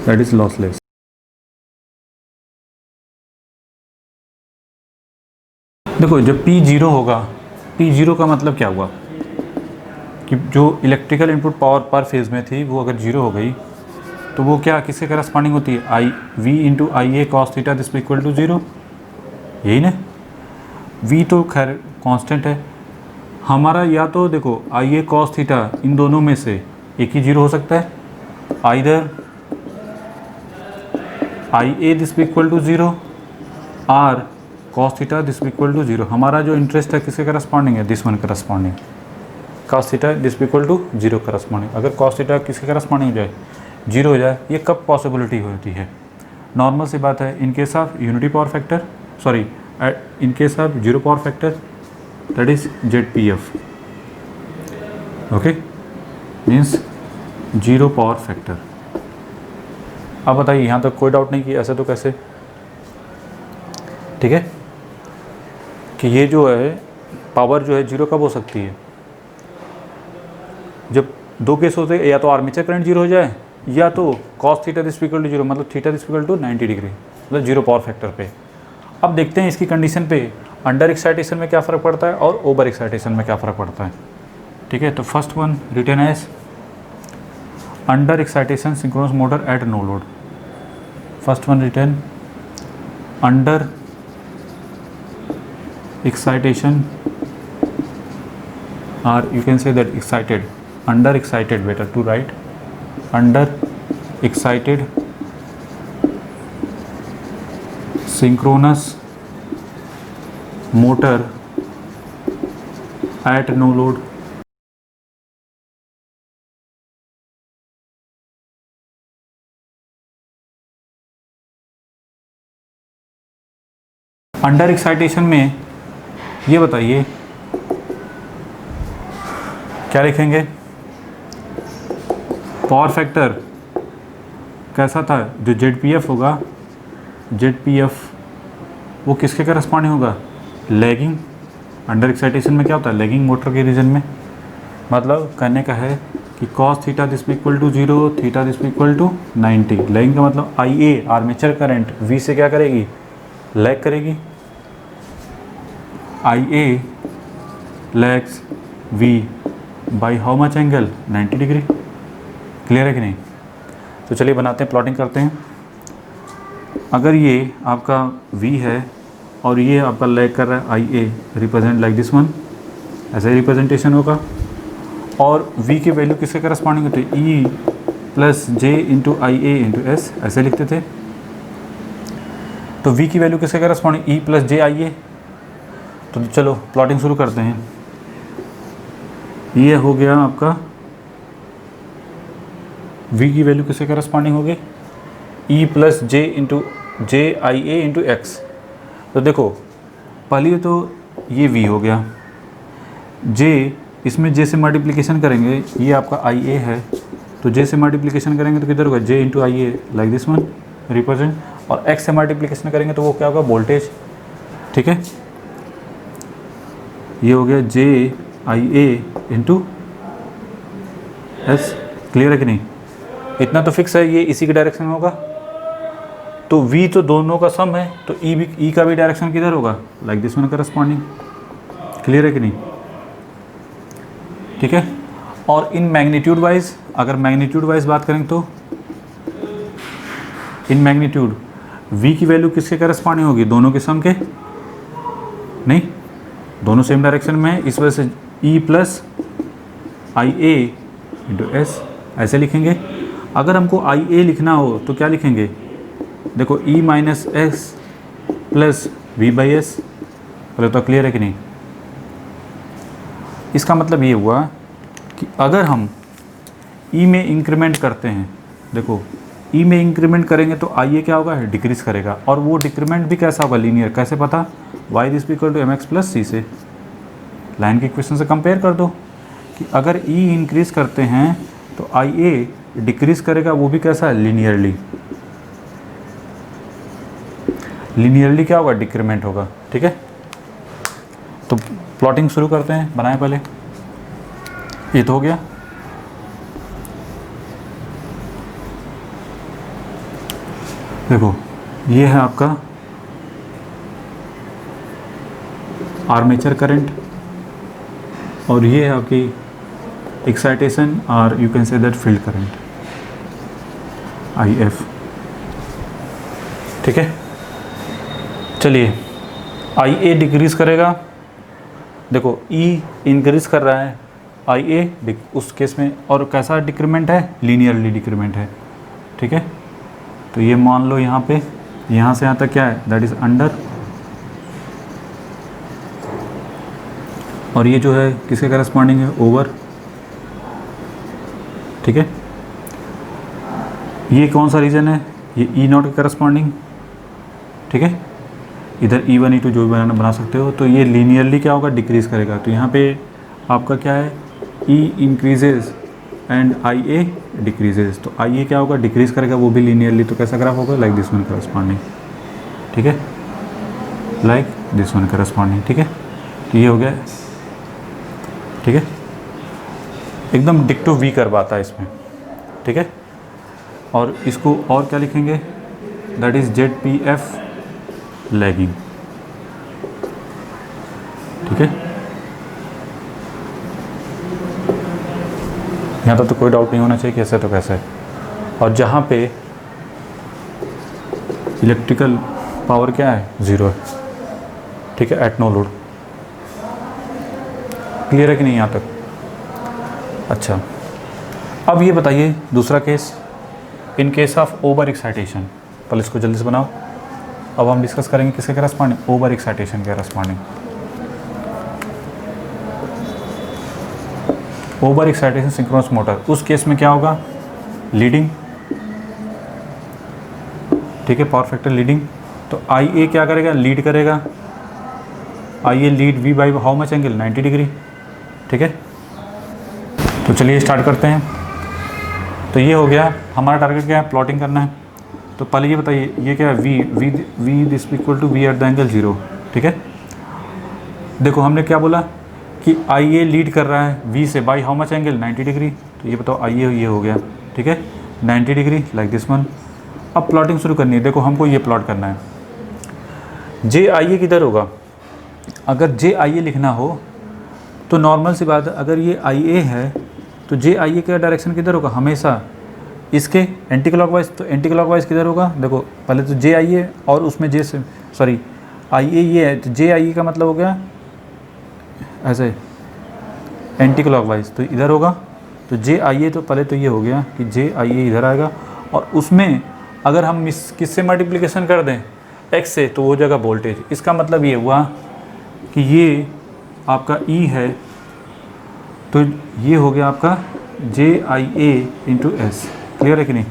that is lossless. देखो जब P 0 होगा, P 0 का मतलब क्या हुआ कि जो इलेक्ट्रिकल इनपुट पावर पर फेज़ में थी वो अगर 0 हो गई तो वो क्या किसके करस्पॉन्डिंग होती है, I V into I A cos theta this equal to 0, यही ना। V तो खैर कांस्टेंट है हमारा, या तो देखो आई ए कॉस थीटा इन दोनों में से एक ही 0 हो सकता है, either I A this equal to 0 or cos theta this equal to 0। हमारा जो इंटरेस्ट है किसके करस्पॉन्डिंग है, this one corresponding, cos theta this equal to 0 corresponding. अगर कॉस थीटा किसके करस्पॉन्डिंग हो जाए, 0 हो जाए, ये कब पॉसिबिलिटी होती है, नॉर्मल सी बात है, in case of unity power factor, sorry in case of 0 power factor that is ZPF, okay, means 0 power factor. अब बताइए यहाँ तक कोई डाउट नहीं कि ऐसे तो कैसे, ठीक है, कि ये जो है पावर जो है 0 कब हो सकती है, जब दो केस होते हैं, या तो आर्मेचर करंट 0 हो जाए या तो cos theta this equal to 0, मतलब theta this equal to 90 degree, मतलब 0 पावर फैक्टर पे। अब देखते हैं इसकी कंडीशन पे अंडर एक्साइटेशन में क्या फ़र्क पड़ता है और ओवर एक्साइटेशन में क्या फ़र्क पड़ता है, ठीक है। तो first one written as under excitation synchronous motor at no load, first one written under excitation, or you can say that excited, under excited, better to write under excited synchronous motor at no load, under excitation में ये बताइए क्या लिखेंगे, power factor कैसा था, जो ZPF होगा, ZPF वो किसके करस्पॉन्डिंग होगा, लैगिंग। अंडर एक्साइटेशन में क्या होता है, लैगिंग मोटर के रीजन में, मतलब कहने का है कि cos theta this equal to 0, theta this equal to 90। Lagging का मतलब IA आर्मेचर करंट V से क्या करेगी, लैग करेगी, IA lags V by how much angle, 90 degree. Clear है कि नहीं। तो चलिए बनाते हैं, प्लॉटिंग करते हैं। अगर ये आपका V है और ये आपका लैग कर रहा है IA, represent like this one, ऐसे रिप्रेजेंटेशन होगा। और V की वैल्यू किसके करस्पॉन्डिंग होती है, E plus J into IA into S, ऐसे लिखते थे। तो V की वैल्यू किसके corresponding, E plus J IA। तो चलो प्लॉटिंग शुरू करते हैं। ये हो गया आपका V की वैल्यू किसके करस्पॉन्डिंग होगी, E plus J into IA into X। तो देखो पहले तो ये V हो गया, J इसमें J से मल्टीप्लिकेशन करेंगे, ये आपका IA है, तो J से मल्टीप्लिकेशन करेंगे तो किधर होगा, J into IA like this one represent, और X से मल्टीप्लिकेशन करेंगे तो वो क्या होगा, वोल्टेज, ठीक है। ये हो गया JIA इंटू S। क्लियर है कि नहीं, इतना तो फिक्स है, ये इसी के डायरेक्शन में होगा। तो V तो दोनों का सम है, तो E का भी डायरेक्शन किधर होगा, like this one corresponding. Clear है कि नहीं, ठीक है। और इन मैग्नीट्यूड वाइज, अगर मैग्नीट्यूड वाइज बात करें तो इन मैग्नीट्यूड V की वैल्यू किसके करस्पॉन्डिंग होगी, दोनों के सम के, नहीं दोनों सेम डायरेक्शन में है, इस वजह से E plus IA into S ऐसे लिखेंगे। अगर हमको IA लिखना हो तो क्या लिखेंगे, देखो E minus S plus V by S। पहले तो क्लियर है कि नहीं। इसका मतलब ये हुआ कि अगर हम E में इंक्रीमेंट करते हैं, देखो ई में इंक्रीमेंट करेंगे तो आई ए क्या होगा, डिक्रीज करेगा, और वो डिक्रीमेंट भी कैसा होगा, लीनियर। कैसे पता, Y this equal to M X plus C से, लाइन के इक्वेशन से कंपेयर कर दो कि अगर ई इंक्रीज करते हैं तो आई ए डिक्रीज करेगा, वो भी कैसा है, लीनियरली। लीनियरली क्या होगा, डिक्रीमेंट होगा। ठीक है, तो प्लॉटिंग शुरू करते हैं, बनाएं पहले। ये तो हो गया। देखो ये है आपका आर्मेचर करंट, और ये है आपकी एक्साइटेशन, और you can say that field current, I F. ठीक है, चलिए आई ए डिक्रीज करेगा, देखो ई इंक्रीज कर रहा है, आई ए उस केस में, और कैसा डिक्रीमेंट है, लीनियरली डिक्रीमेंट है। ठीक है, तो ये मान लो यहाँ पे, यहाँ से यहाँ तक क्या है, दैट इज़ अंडर, और ये जो है किसके करस्पॉन्डिंग है, ओवर। ठीक है, ये कौन सा रीजन है, ये ई नॉट के करस्पॉन्डिंग। ठीक है, इधर E1 E2 जो भी बना सकते हो। तो ये लीनियरली क्या होगा, डिक्रीज करेगा। तो यहाँ पे आपका क्या है, E increases and I A decreases. तो आई ए क्या होगा, डिक्रीज करेगा, वो भी लीनियरली। तो कैसा ग्राफ होगा, लाइक दिस वन करस्पॉन्डिंग। ठीक है, लाइक दिस वन करस्पॉन्डिंग। ठीक है, तो ये हो गया। ठीक है, एकदम डिक्टो वी करवाता है इसमें। ठीक है, और इसको और क्या लिखेंगे, that is Z P F lagging. ठीक है, यहाँ तो कोई डाउट नहीं होना चाहिए कैसे तो कैसे। और जहाँ पे इलेक्ट्रिकल पावर क्या है, ज़ीरो है। ठीक है, एट नो लोड। क्लियर है कि नहीं यहाँ तक? अच्छा, अब ये बताइए दूसरा case, in case of over excitation. पहले इसको जल्दी से बनाओ। अब हम डिस्कस करेंगे किसके करस्पॉन्डिंग, ओवर एक्साइटेशन के corresponding. Over excitation synchronous motor, उस केस में क्या होगा, लीडिंग। ठीक है, पावर फैक्टर लीडिंग। तो आई ए क्या करेगा, लीड करेगा। I A lead V by how much angle, 90 degree. ठीक है, तो चलिए स्टार्ट करते हैं। तो ये हो गया, हमारा टारगेट क्या है, प्लॉटिंग करना है। तो पहले ये बताइए, ये क्या है, V this equal to V at the angle 0। ठीक है, देखो हमने क्या बोला कि आई ए लीड कर रहा है वी से, by how much angle, 90 degree. तो ये बताओ आई ए ये हो गया। ठीक है, 90 डिग्री लाइक दिस वन। अब प्लॉटिंग शुरू करनी है। देखो हमको ये प्लॉट करना है, जे आई ए किधर होगा। अगर जे आई ए लिखना हो तो नॉर्मल सी बात है, अगर ये आई ए है तो जे आई ए का डायरेक्शन किधर होगा, हमेशा इसके एंटी क्लॉकवाइज। तो एंटी क्लॉकवाइज किधर होगा, देखो पहले तो जे आई ए और उसमें जे से, सॉरी आई ए ये है, तो जे आई ए का मतलब हो गया ऐसे एंटी क्लॉकवाइज, तो इधर होगा। तो जे आई ए, तो पहले तो ये हो गया कि जे आई ए इधर आएगा, और उसमें अगर हम किससे मल्टीप्लिकेशन कर दें, एक्स से, तो वो जगह वोल्टेज। इसका मतलब ये हुआ कि ये आपका ई है, तो ये हो गया आपका जे I A into S. Clear है कि नहीं?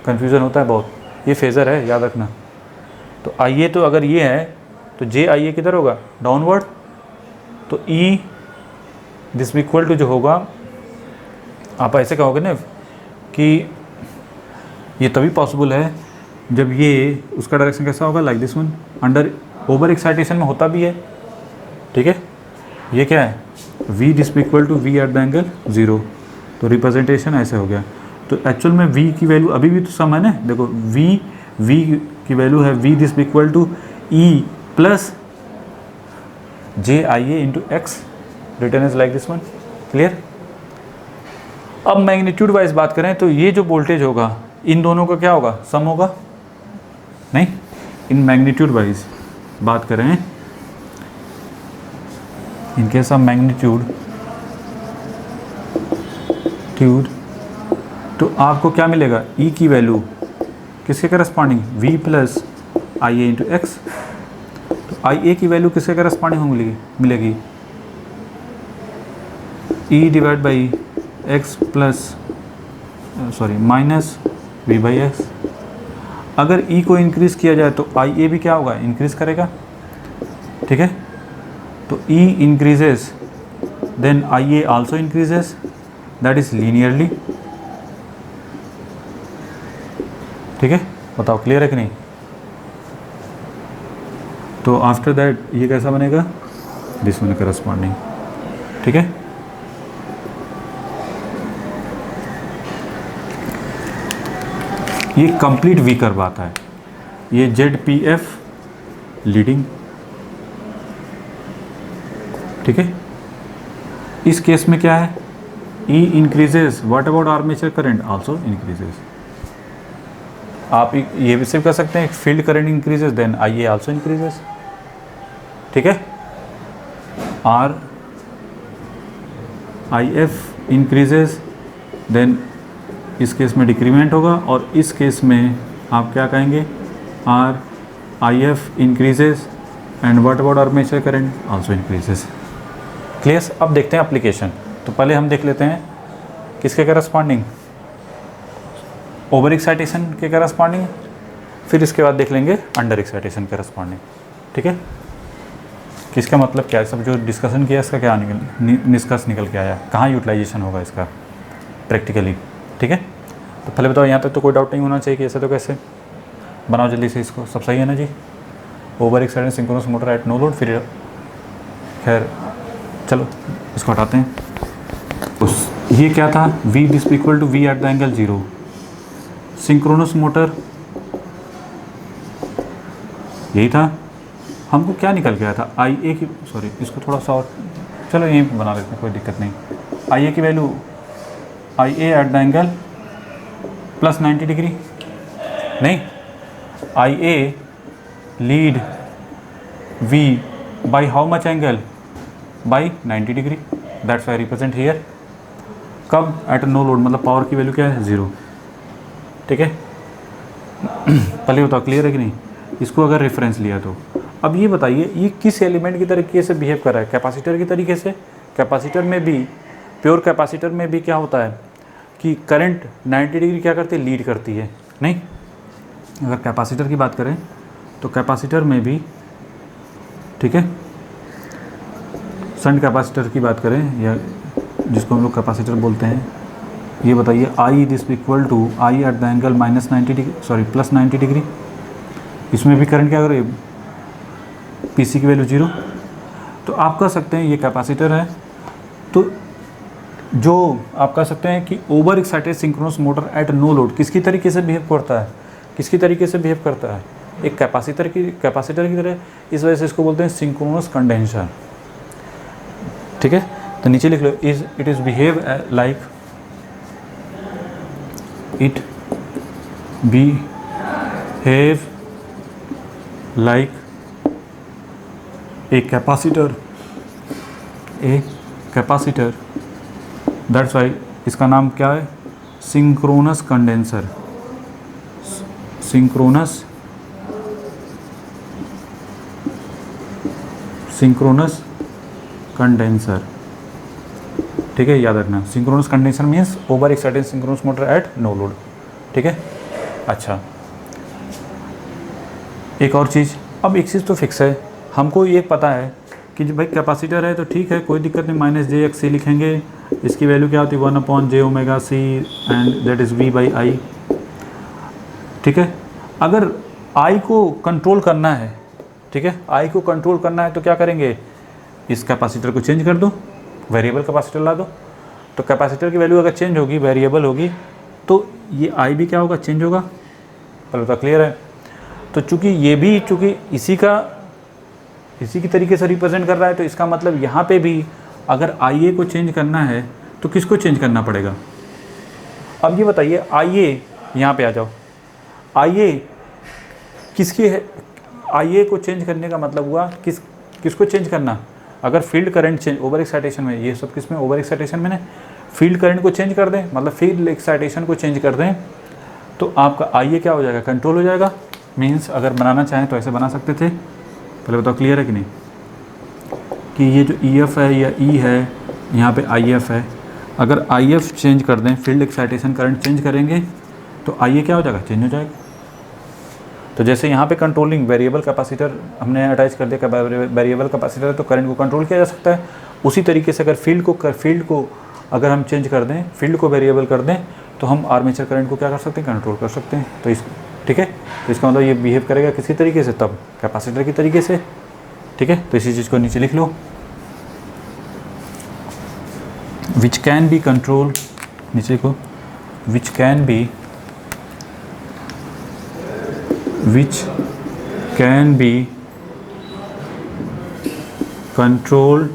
कन्फ्यूज़न होता है बहुत, ये फेज़र है याद रखना। तो आई ए तो अगर ये है तो जे आई ए किधर होगा, डाउनवर्ड। तो ई दिस इक्वल टू जो होगा, आप ऐसे कहोगे ना कि ये तभी पॉसिबल है जब ये उसका डायरेक्शन कैसा होगा, like this one. Under over excitation में होता भी है। ठीक है, ये क्या है, v this equal to v at the angle 0। तो रिप्रेजेंटेशन ऐसे हो गया। तो एक्चुअल में v की वैल्यू अभी भी तो सम है ना, देखो v की वैल्यू है v this equal to e plus J I A into X, return is like this one. Clear? अब मैग्नीट्यूड वाइज बात करें तो ये जो वोल्टेज होगा इन दोनों का क्या होगा, सम होगा नहीं। इन मैग्नीट्यूड वाइज बात करें, इन केस ऑफ मैग्नीट्यूड तो आपको क्या मिलेगा, ई की वैल्यू किसके corresponding, v plus I A into X. तो आई ए की वैल्यू किसके करस्पॉन्डिंग मिलेगी, E divide by X plus, sorry minus V by X. अगर ई को इंक्रीज़ किया जाए तो आई ए भी क्या होगा, इंक्रीज़ करेगा, ठीक है। तो E increases then I A also increases, that is linearly, ठीक है। बताओ क्लियर है कि नहीं। तो आफ्टर दैट ये कैसा बनेगा, दिस वन करस्पॉन्डिंग, ठीक है। ये कंप्लीट वी कर्व आता है, ये जेड पी एफ लीडिंग, ठीक है। इस केस में क्या है, E increases, what about armature current also increases. आप ये भी सिर्फ कर सकते हैं, field current increases then I A also increases, ठीक है। Or I F increases then इस केस में डिक्रीमेंट होगा, और इस केस में आप क्या कहेंगे, or I F increases and what about armature current also increases. Clear. अब देखते हैं एप्लीकेशन। तो पहले हम देख लेते हैं किसके करस्पॉन्डिंग, ओवर एक्साइटेशन के करस्पॉन्डिंग, फिर इसके बाद देख लेंगे अंडर एक्साइटेशन करस्पॉन्डिंग, ठीक है। किसका मतलब क्या है, सब जो डिस्कशन किया इसका क्या निष्कर्ष निकल के आया, कहाँ यूटिलाइजेशन होगा इसका प्रैक्टिकली, ठीक है। तो पहले बताओ, यहाँ तक तो कोई डाउट नहीं होना चाहिए कि ऐसे तो कैसे, बनाओ जल्दी से इसको, सब सही है ना जी। Over excited synchronous motor at no load, फिर खैर चलो इसको हटाते हैं। उस ये क्या था, V this equal to V at the angle 0, synchronous motor यही था। हमको क्या निकल गया था, आई ए की, सॉरी इसको थोड़ा सा और, चलो यहीं बना लेते हैं, कोई दिक्कत नहीं। आई ए की value, I A at the angle plus 90 degree, नहीं, I A lead V by how much angle, by 90 degree, that's why represent here. कब, एट नो लोड, मतलब पावर की वैल्यू क्या है, 0, ठीक है। पहले बताओ क्लियर है कि नहीं। इसको अगर रेफरेंस लिया तो अब ये बताइए, ये किस एलिमेंट की तरीके से बिहेव कर रहा है, कैपेसिटर की तरीके से। कैपेसिटर में भी, प्योर कैपेसिटर में भी क्या होता है कि करंट 90 डिग्री क्या करती है, लीड करती है, नहीं। अगर कैपेसिटर की बात करें तो कैपेसिटर में भी, ठीक है, शंट कैपेसिटर की बात करें या जिसको हम लोग कैपेसिटर बोलते हैं, ये बताइए, I this equal to I at the angle minus 90 degree, sorry plus 90 degree, इसमें भी करंट क्या करे, पीसी की वैल्यू 0। तो आप कह सकते हैं ये कैपेसिटर है। तो जो आप कह सकते हैं कि over excited synchronous motor at no load किसकी तरीके से बिहेव करता है, किसकी तरीके से बिहेव करता है, एक कैपेसिटर की तरह। इस वजह से इसको बोलते हैं सिंक्रोनस कंडेंसर, ठीक है। तो नीचे लिख लो, it is behave like, it behave like a capacitor, that's why इसका नाम क्या है, सिंक्रोनस कंडेंसर, सिंक्रोनस कंडेंसर, ठीक है। याद रखना, synchronous condenser means over excited synchronous motor at no load, ठीक है। अच्छा, एक और चीज़, अब एक चीज़ तो फिक्स है, हमको ये पता है कि भाई कैपेसिटर है तो ठीक है, कोई दिक्कत नहीं, माइनस जे एक्स सी लिखेंगे, इसकी वैल्यू क्या होती है, 1/j⍵c and that is v by I, ठीक है। अगर आई को कंट्रोल करना है, ठीक है, आई को कंट्रोल करना है तो क्या करेंगे, इस कैपेसिटर को चेंज कर दो, वेरिएबल कैपेसिटर ला दो। तो कैपेसिटर की वैल्यू अगर चेंज होगी, वेरिएबल होगी, तो ये आई भी क्या होगा, चेंज होगा। पहले तो क्लियर है। तो चूँकि ये भी इसी की तरीके से रिप्रेजेंट कर रहा है, तो इसका मतलब यहाँ पे भी अगर आई ए को चेंज करना है तो किसको चेंज करना पड़ेगा। अब ये बताइए, आई ए यहाँ पे आ जाओ, आई ए किसकी है, आई ए को चेंज करने का मतलब हुआ किसको चेंज करना, अगर field current change, over excitation में, ये सब किस में, ओवर एक्साइटेशन में ना, फील्ड करंट को चेंज कर दें, मतलब फील्ड एक्साइटेशन को चेंज कर दें, तो आपका आई ए क्या हो जाएगा, कंट्रोल हो जाएगा। मीन्स अगर बनाना चाहें तो ऐसे बना सकते थे। पहले बताओ क्लियर है कि नहीं, कि ये जो ई एफ है या ई है, यहाँ पे आई एफ है, अगर आई एफ चेंज कर दें, फील्ड एक्साइटेशन करंट चेंज करेंगे तो IA क्या हो जाएगा, चेंज हो जाएगा। तो जैसे यहाँ पे कंट्रोलिंग वेरिएबल कैपेसिटर हमने अटैच कर दिया, वेरिएबल कैपेसिटर है तो करंट को कंट्रोल किया जा सकता है। उसी तरीके से अगर फील्ड को अगर हम चेंज कर दें, फील्ड को वेरिएबल कर दें, तो हम आर्मेचर करंट को क्या कर सकते हैं, कंट्रोल कर सकते हैं। तो इस ठीक है, तो इसका मतलब ये बिहेव करेगा किसी तरीके से, तब कैपेसिटर की तरीके से। ठीक है, तो इसी चीज़ को नीचे लिख लो, विच कैन बी कंट्रोल, नीचे को which can be controlled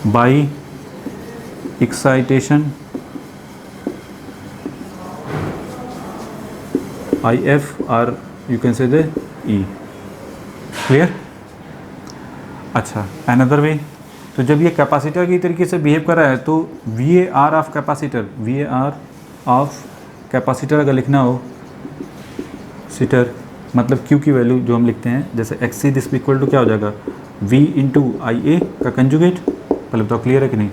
by excitation IF or you can say the E। Clear? अच्छा, अनदर वे, तो जब ये कैपेसिटर की तरीके से बिहेव कर रहा है तो VAR ऑफ कैपेसिटर अगर लिखना हो, सीटर मतलब Q की वैल्यू जो हम लिखते हैं, जैसे XC दिस इक्वल टू क्या हो जाएगा, V इंटू IA का कंजुगेट। पहले बताओ क्लियर है कि नहीं?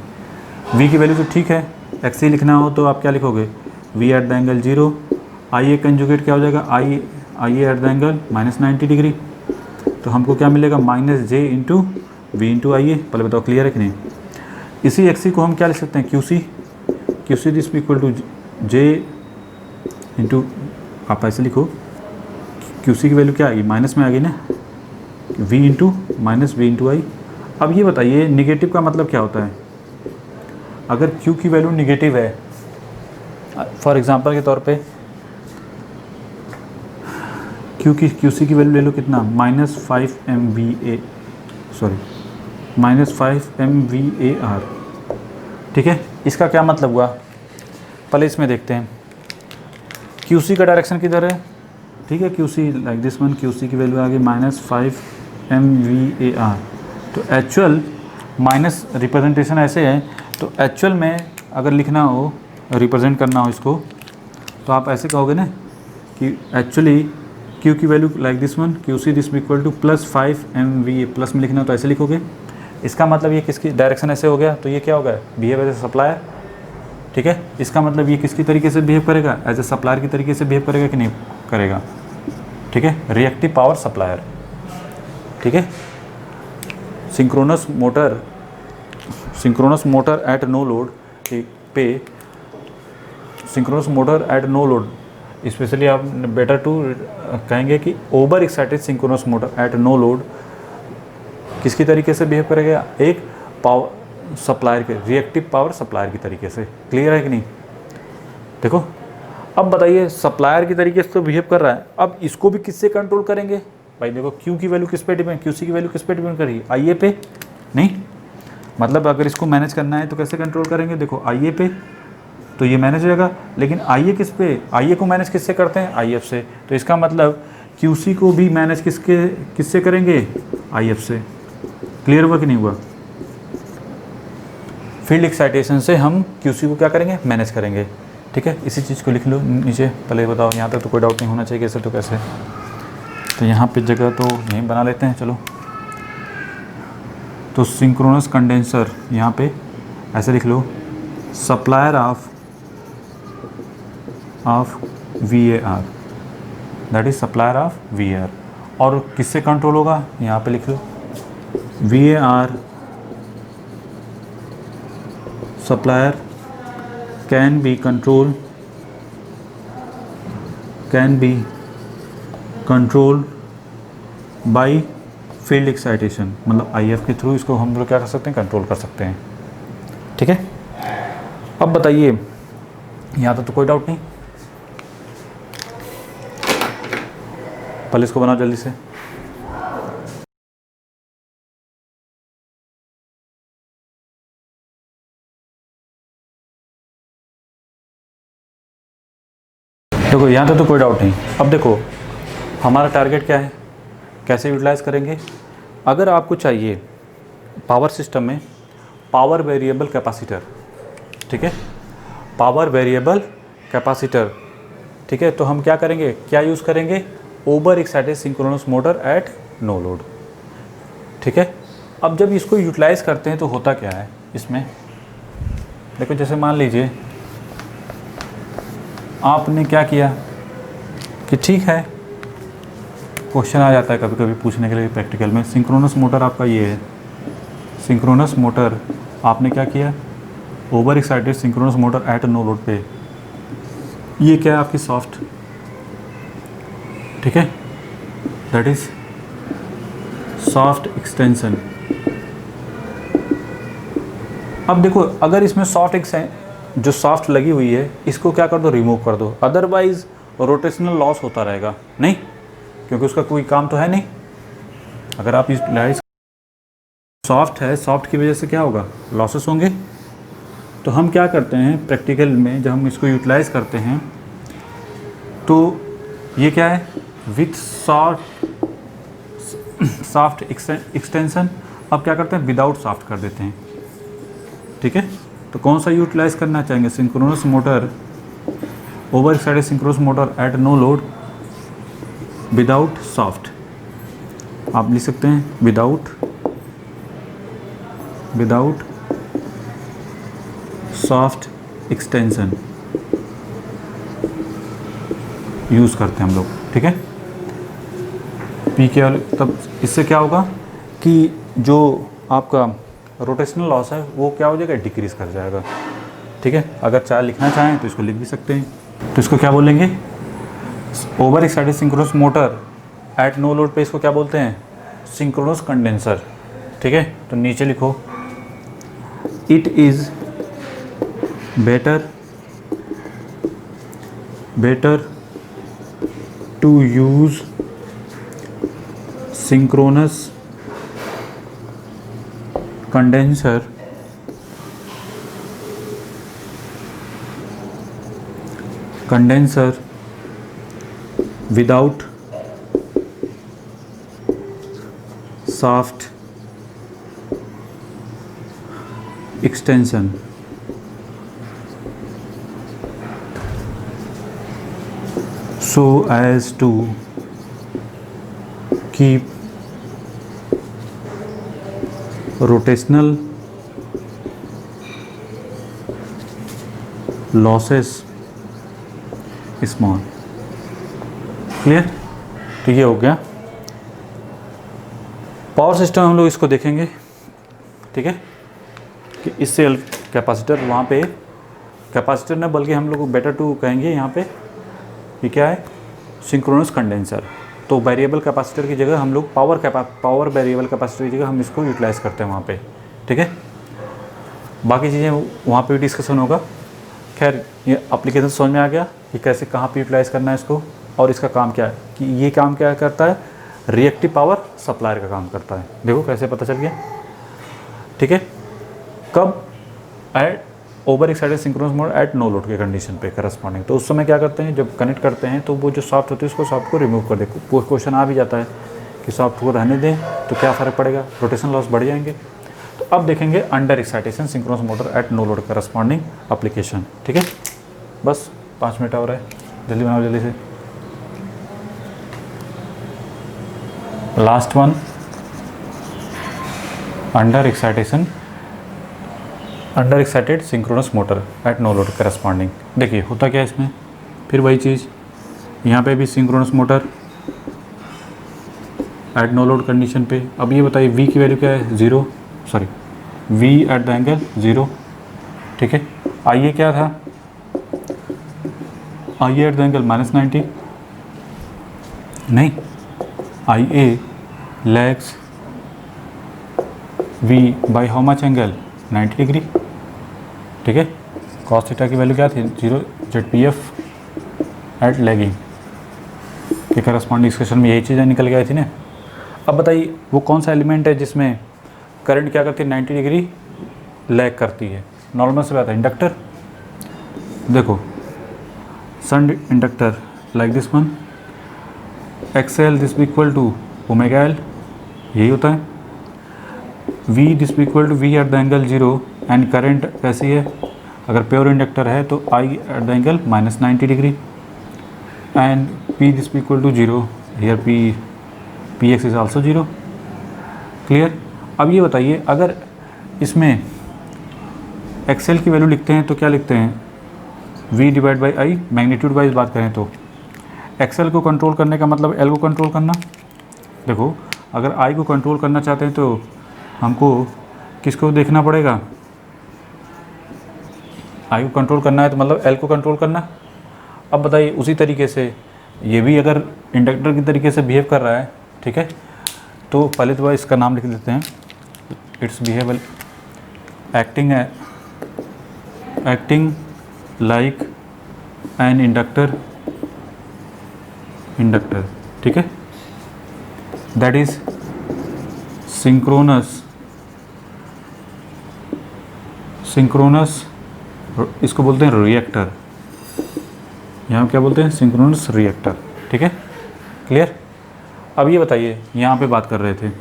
V की वैल्यू तो ठीक है, XC लिखना हो तो आप क्या लिखोगे, V at the angle 0, IA conjugate क्या हो जाएगा, IA eight the angle -90 degree. तो हमको क्या मिलेगा, -J into V into IA। पहले बताओ क्लियर है कि नहीं? इसी XC को हम क्या लिख सकते हैं, QC this equal to J into, आप ऐसे लिखो, QC की वैल्यू क्या आएगी, माइनस में आ गई ना, V into minus V into I. अब ये बताइए निगेटिव का मतलब क्या होता है? अगर Q की वैल्यू निगेटिव है, फॉर एग्जांपल के तौर पे QC की वैल्यू ले लो कितना, -5 MVAR। ठीक है, इसका क्या मतलब हुआ, पहले इसमें देखते हैं। QC का डायरेक्शन किधर है, ठीक है, QC like this one, QC की वैल्यू आ गई -5 MVAR। तो एक्चुअल माइनस रिप्रेजेंटेशन ऐसे है, तो एक्चुअल में अगर लिखना हो, रिप्रेजेंट करना हो इसको, तो आप ऐसे कहोगे ना कि एक्चुअली Q की value like this one, QC this equal to +5 MVA, plus में लिखना हो तो ऐसे लिखोगे। इसका मतलब ये किसकी डायरेक्शन ऐसे हो गया, तो ये क्या होगा, बिहेव एज ए सप्लायर। ठीक है, इसका मतलब ये किसकी तरीके से बिहेव करेगा, एज ए सप्लायर की तरीके से बिहेव करेगा कि नहीं करेगा। ठीक है, रिएक्टिव पावर सप्लायर। ठीक है, synchronous motor at no load पे, synchronous motor at no load, specially आप बेटर टू कहेंगे कि over excited synchronous motor at no load किसकी तरीके से बिहेव करेगा, एक पावर सप्लायर के, रिएक्टिव पावर सप्लायर की तरीके से। क्लियर है कि नहीं? देखो अब बताइए, सप्लायर की तरीके से तो बिहेव कर रहा है, अब इसको भी किससे कंट्रोल करेंगे भाई? देखो Q की वैल्यू किस पे डिपेंड, QC की वैल्यू किस पे डिपेंड करेगी, IA पे नहीं। मतलब अगर इसको मैनेज करना है तो कैसे कंट्रोल करेंगे, देखो IA पे तो ये मैनेज हो जाएगा, लेकिन IA किस पे, IA को मैनेज किससे करते हैं, IF से। तो इसका मतलब QC को भी मैनेज किससे करेंगे, IF से। क्लियर हुआ कि नहीं हुआ? फील्ड एक्साइटेशन से हम QC को क्या करेंगे, मैनेज करेंगे। ठीक है, इसी चीज़ को लिख लो नीचे। पहले बताओ, यहाँ तक तो कोई डाउट नहीं होना चाहिए, कैसे तो कैसे। तो यहाँ पे जगह तो यहीं बना लेते हैं, चलो। तो सिंक्रोनस कंडेंसर यहाँ पे ऐसे लिख लो, supplier of VAR, that is supplier of VAR। और किससे कंट्रोल होगा, यहाँ पे लिख लो, VAR supplier can be control by field excitation, मतलब IF के थ्रू इसको हम लोग क्या कर सकते हैं, कंट्रोल कर सकते हैं। ठीक है, अब बताइए, यहाँ तो कोई डाउट नहीं, पहले इसको बनाओ जल्दी से। देखो यहाँ तो कोई डाउट नहीं। अब देखो हमारा टारगेट क्या है, कैसे यूटिलाइज़ करेंगे। अगर आपको चाहिए पावर सिस्टम में पावर वेरिएबल कैपेसिटर, ठीक है, पावर वेरिएबल कैपेसिटर, ठीक है, तो हम क्या करेंगे, क्या यूज़ करेंगे, over excited synchronous motor at no load. ठीक है, अब जब इसको यूटिलाइज़ करते हैं तो होता क्या है इसमें, देखो जैसे मान लीजिए आपने क्या किया कि ठीक है, क्वेश्चन आ जाता है कभी कभी पूछने के लिए प्रैक्टिकल में। सिंक्रोनस मोटर आपका ये है, सिंक्रोनस मोटर आपने क्या किया, over excited synchronous motor at no load पे, ये क्या है आपकी सॉफ्ट, ठीक है, दैट इज सॉफ्ट एक्सटेंशन। अब देखो अगर इसमें जो सॉफ्ट लगी हुई है इसको क्या कर दो, रिमूव कर दो, अदरवाइज रोटेशनल लॉस होता रहेगा नहीं, क्योंकि उसका कोई काम तो है नहीं। अगर आप यूटिलाइज सॉफ्ट है, सॉफ्ट की वजह से क्या होगा, लॉसेस होंगे। तो हम क्या करते हैं प्रैक्टिकल में, जब हम इसको यूटिलाइज करते हैं तो ये क्या है, विथ सॉफ्ट एक्सटेंशन। अब क्या करते हैं, विदाउट सॉफ्ट कर देते हैं, ठीक है। तो कौन सा यूटिलाइज करना चाहेंगे, synchronous motor, over excited synchronous motor at no load without shaft. आप लिख सकते हैं विदाउट सॉफ्ट एक्सटेंशन यूज़ करते हैं हम लोग, ठीक है। पी के, तब इससे क्या होगा कि जो आपका रोटेशनल लॉस है वो क्या हो जाएगा, डिक्रीज़ कर जाएगा, ठीक है। अगर चाहे लिखना चाहें तो इसको लिख भी सकते हैं। तो इसको क्या बोलेंगे, over excited synchronous motor at no load पे इसको क्या बोलते हैं, सिंक्रोनस कंडेंसर, ठीक है। तो नीचे लिखो, it is better to use synchronous condenser without shaft extension. So as to keep rotational losses small। Clear. तो ये हो गया पावर सिस्टम। हम लोग इसको देखेंगे, ठीक है, कि इससे कैपेसिटर, वहाँ पे कैपेसिटर न बल्कि हम लोग बेटर टू कहेंगे यहाँ पे, ये क्या है, सिंक्रोनस कंडेंसर। तो वेरिएबल कैपेसिटर की जगह हम लोग पावर वेरिएबल कैपेसिटर की जगह हम इसको यूटिलाइज करते हैं वहाँ पे, ठीक है। बाकी चीज़ें वहाँ पे भी डिस्कशन होगा। खैर ये एप्लीकेशन समझ में आ गया कि कैसे कहाँ पे यूटिलाइज करना है इसको, और इसका काम क्या है, कि ये काम क्या करता है, रिएक्टिव पावर सप्लायर का काम करता है। देखो कैसे पता चल गया, ठीक है। कब, at over excited synchronous mode at no load के कंडीशन पे करस्पॉन्डिंग। तो उस समय क्या करते हैं, जब कनेक्ट करते हैं तो वो जो सॉफ्ट होती है उसको सॉफ्ट को रिमूव कर दे। क्वेश्चन आ भी जाता है कि सॉफ्ट को रहने दें तो क्या फ़र्क पड़ेगा, रोटेशन लॉस बढ़ जाएंगे। तो अब देखेंगे under excitation synchronous motor at no load corresponding application, ठीक है। बस 5 मिनट और है, जल्दी बनाओ जल्दी से। Last one, under excited synchronous motor at no load corresponding. देखिए होता क्या है इसमें, फिर वही चीज़, यहाँ पे भी synchronous motor at no load condition पे। अब ये बताइए V की वैल्यू क्या है, 0, sorry V at the angle 0, ठीक है। IA क्या था, IA एट द एंगल -90, नहीं, IA lags V by how much angle, 90 degree, ठीक है। कॉस थीटा की वैल्यू क्या थी, 0, ZPF एट लैगिंग के करस्पॉन्डिंग डिस्कशन में यही चीज़ें निकल के आई थी ना। अब बताइए वो कौन सा एलिमेंट है जिसमें करंट क्या करती है, 90 डिग्री लैग करती है। नॉर्मल से बात है, इंडक्टर। देखो shunt inductor like this one, XL this equal to omega L, यही होता है। V this equal to V at the angle 0 and current कैसी है, अगर प्योर इंडक्टर है तो I at the angle -90 degree and P this equal to 0, here Px is also 0। Clear. अब ये बताइए अगर इसमें XL की वैल्यू लिखते हैं तो क्या लिखते हैं, V divide by I, magnitude wise बात करें तो एक्सएल को कंट्रोल करने का मतलब एल को कंट्रोल करना। देखो अगर आई को कंट्रोल करना चाहते हैं तो हमको किसको देखना पड़ेगा, आई को कंट्रोल करना है तो मतलब एल को कंट्रोल करना। अब बताइए उसी तरीके से ये भी अगर इंडक्टर की तरीके से बिहेव कर रहा है, ठीक है, तो पहले तो इसका नाम लिख देते हैं, it's behave acting like an inductor, ठीक है, दैट इज सिंक्रोनस, इसको बोलते हैं रिएक्टर, यहाँ क्या बोलते हैं, सिंक्रोनस रिएक्टर, ठीक है, क्लियर। अब ये बताइए यहाँ पे बात कर रहे थे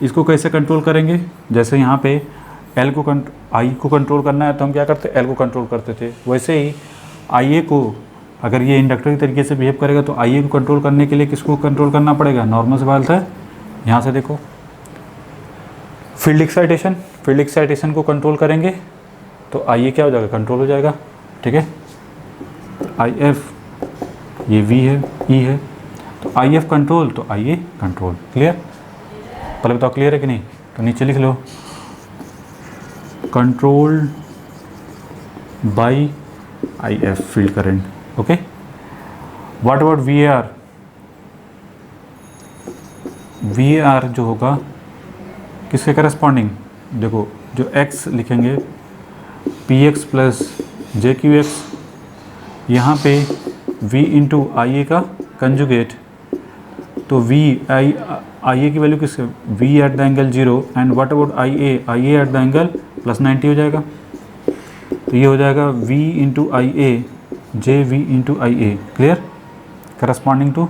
इसको कैसे कंट्रोल करेंगे, जैसे यहाँ पे आई को कंट्रोल करना है तो हम क्या करते, एल को कंट्रोल करते थे, वैसे ही आई ए को अगर ये इंडक्टर की तरीके से बिहेव करेगा तो आई ए को कंट्रोल करने के लिए किसको कंट्रोल करना पड़ेगा, नॉर्मल सी बात है, यहाँ से देखो फील्ड एक्साइटेशन को कंट्रोल करेंगे तो आई ए क्या हो जाएगा, कंट्रोल हो जाएगा, ठीक है। आई एफ ये वी है, ई है, तो आई एफ कंट्रोल तो आई ए कंट्रोल, क्लियर। पहले बताओ क्लियर है कि नहीं, तो नीचे लिख लो controlled by I F field current, okay. What about V A R जो होगा किसके करस्पॉन्डिंग, देखो जो एक्स लिखेंगे P X plus J Q X, यहाँ पे v इंटू आई ए का कंजुगेट, तो v आई ए की वैल्यू किसके, v at the angle 0 and what about I A at the angle plus 90 हो जाएगा, तो ये हो जाएगा v into I A J V into I A, clear. Corresponding to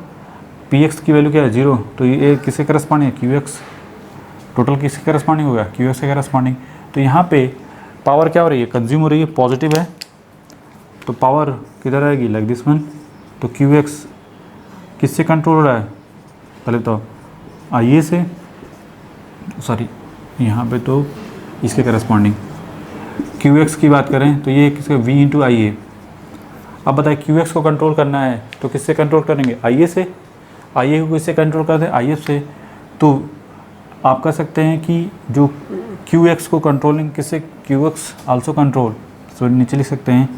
P X की value क्या है 0, तो ये किसके करस्पॉन्डिंग है, क्यू एक्स, टोटल किसके करस्पॉन्डिंग होगा, क्यू एक्स के करस्पॉन्डिंग। तो यहाँ पे पावर क्या हो रही है, कंज्यूम हो रही है, पॉजिटिव है, तो पावर किधर आएगी, लाइक दिस वन, तो क्यू एक्स किससे कंट्रोल हो रहा है, पहले तो आई ए से, सॉरी यहाँ पे तो इसके करस्पॉन्डिंग क्यू एक्स की बात करें तो ये किसका वी इंटू आई ए। अब बताए क्यू एक्स को कंट्रोल करना है तो किससे कंट्रोल करेंगे, आई ए से, आई ए को किससे कंट्रोल करते हैं, आई एफ से, तो आप कह सकते हैं कि जो क्यू एक्स को कंट्रोलिंग किससे, क्यू एक्स आल्सो कंट्रोल, तो नीचे लिख सकते हैं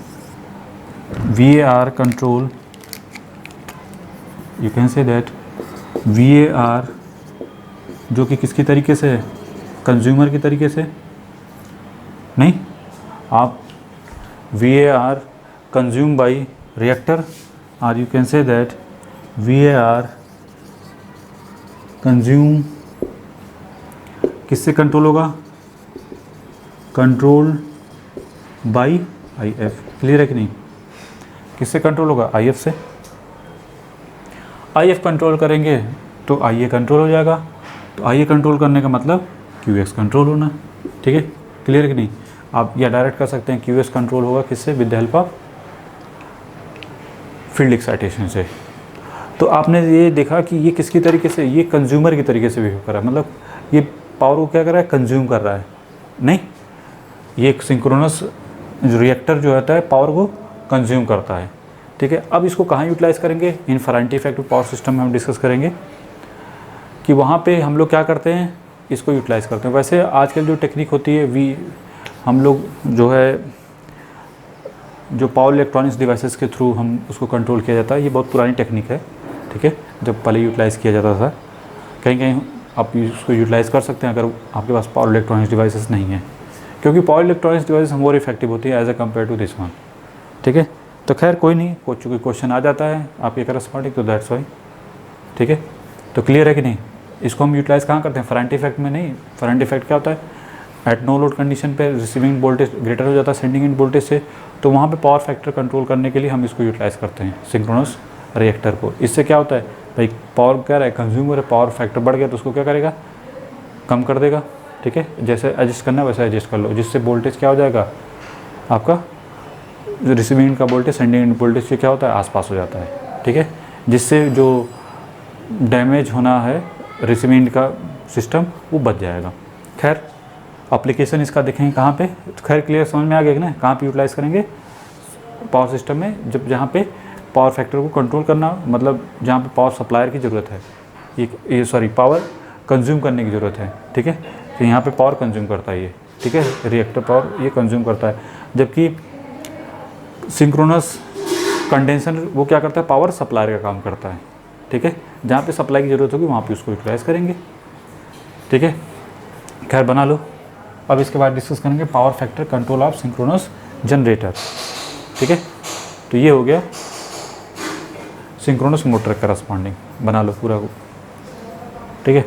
we A are control, you can say that V A R जो कि किसकी तरीके से है, कंज्यूमर की तरीके से नहीं, आप V A R consume by reactor, और you can say that V A R consume किससे कंट्रोल होगा, control by I F, clear है कि नहीं, किससे कंट्रोल होगा, आई एफ से। आई एफ कंट्रोल करेंगे तो आई ए कंट्रोल हो जाएगा, तो आई ए कंट्रोल करने का मतलब क्यू एक्स कंट्रोल होना, ठीक है, क्लियर है कि नहीं। आप या डायरेक्ट कर सकते हैं क्यू एक्स कंट्रोल होगा किससे, with the help of field excitation से। तो आपने ये देखा कि ये किसकी तरीके से, ये कंज्यूमर की तरीके से बिहेव कर रहा है, मतलब ये पावर को क्या कर रहा है, कंज्यूम कर रहा है, नहीं, ये एक सिंक्रोनस रिएक्टर जो होता है पावर को कंज्यूम करता है, ठीक है। अब इसको कहाँ यूटिलाइज़ करेंगे, इन फेरांटी इफेक्टिव पावर सिस्टम में हम डिस्कस करेंगे कि वहाँ पे हम लोग क्या करते हैं, इसको यूटिलाइज़ करते हैं। वैसे आजकल जो टेक्निक होती है हम लोग जो है जो पावर इलेक्ट्रॉनिक्स डिवाइसेस के थ्रू हम उसको कंट्रोल किया जाता है, ये बहुत पुरानी टेक्निक है, ठीक है, जब पहले यूटिलाइज़ किया जाता था। कहीं कहीं आप इसको यूटिलाइज़ कर सकते हैं अगर आपके पास पावर इलेक्ट्रॉनिक्स डिवाइसेस नहीं है, क्योंकि power electronics device more effective होती है as a compare to this one, ठीक है। तो खैर कोई नहीं, चूँकि क्वेश्चन आ जाता है आपके करस्पॉन्डिंग, तो दैट्स वाई, ठीक है। तो क्लियर है कि नहीं, इसको हम यूटिलाइज़ कहाँ करते हैं, फेरांटी इफेक्ट में नहीं। फेरांटी इफेक्ट क्या होता है, एट नो लोड कंडीशन पे रिसीविंग वोल्टेज ग्रेटर हो जाता है सेंडिंग एंड वोल्टेज से, तो वहाँ पे पावर फैक्टर कंट्रोल करने के लिए हम इसको यूटिलाइज़ करते हैं सिंक्रोनस रिएक्टर को। इससे क्या होता है भाई, पावर क्या है, कंज्यूमर है, पावर फैक्टर बढ़ गया तो उसको क्या करेगा, कम कर देगा, ठीक है। जैसे एडजस्ट करना है वैसे एडजस्ट कर लो, जिससे वोल्टेज क्या हो जाएगा आपका, रिसीविंग एंड का वोल्टेज सेंडिंग एंड वोल्टेज से क्या होता है, आसपास हो जाता है, ठीक है, जिससे जो डैमेज होना है रिसीविंग एंड का सिस्टम वो बच जाएगा। खैर एप्लीकेशन इसका देखेंगे कहाँ पे, तो खैर क्लियर समझ में आ गया कि ना, कहाँ पे यूटिलाइज़ करेंगे, पावर सिस्टम में जब जहाँ पे पावर फैक्टर को कंट्रोल करना, मतलब जहाँ पे पावर सप्लायर की ज़रूरत है, ये सॉरी पावर कंज्यूम करने की ज़रूरत है, ठीक है। तो यहाँ पे पावर कंज्यूम करता है ये, ठीक है, रिएक्टर पावर ये कंज्यूम करता है। जबकि सिंक्रोनस कंडेंसर वो क्या करता है, पावर सप्लायर का काम करता है, ठीक है। जहाँ पे सप्लाई की ज़रूरत होगी वहाँ पे उसको यूटिलाइज़ करेंगे, ठीक है। खैर बना लो। अब इसके बाद डिस्कस करेंगे power factor control of synchronous generator, ठीक है। तो ये हो गया सिंक्रोनस मोटर करस्पॉन्डिंग, बना लो पूरा को, ठीक है।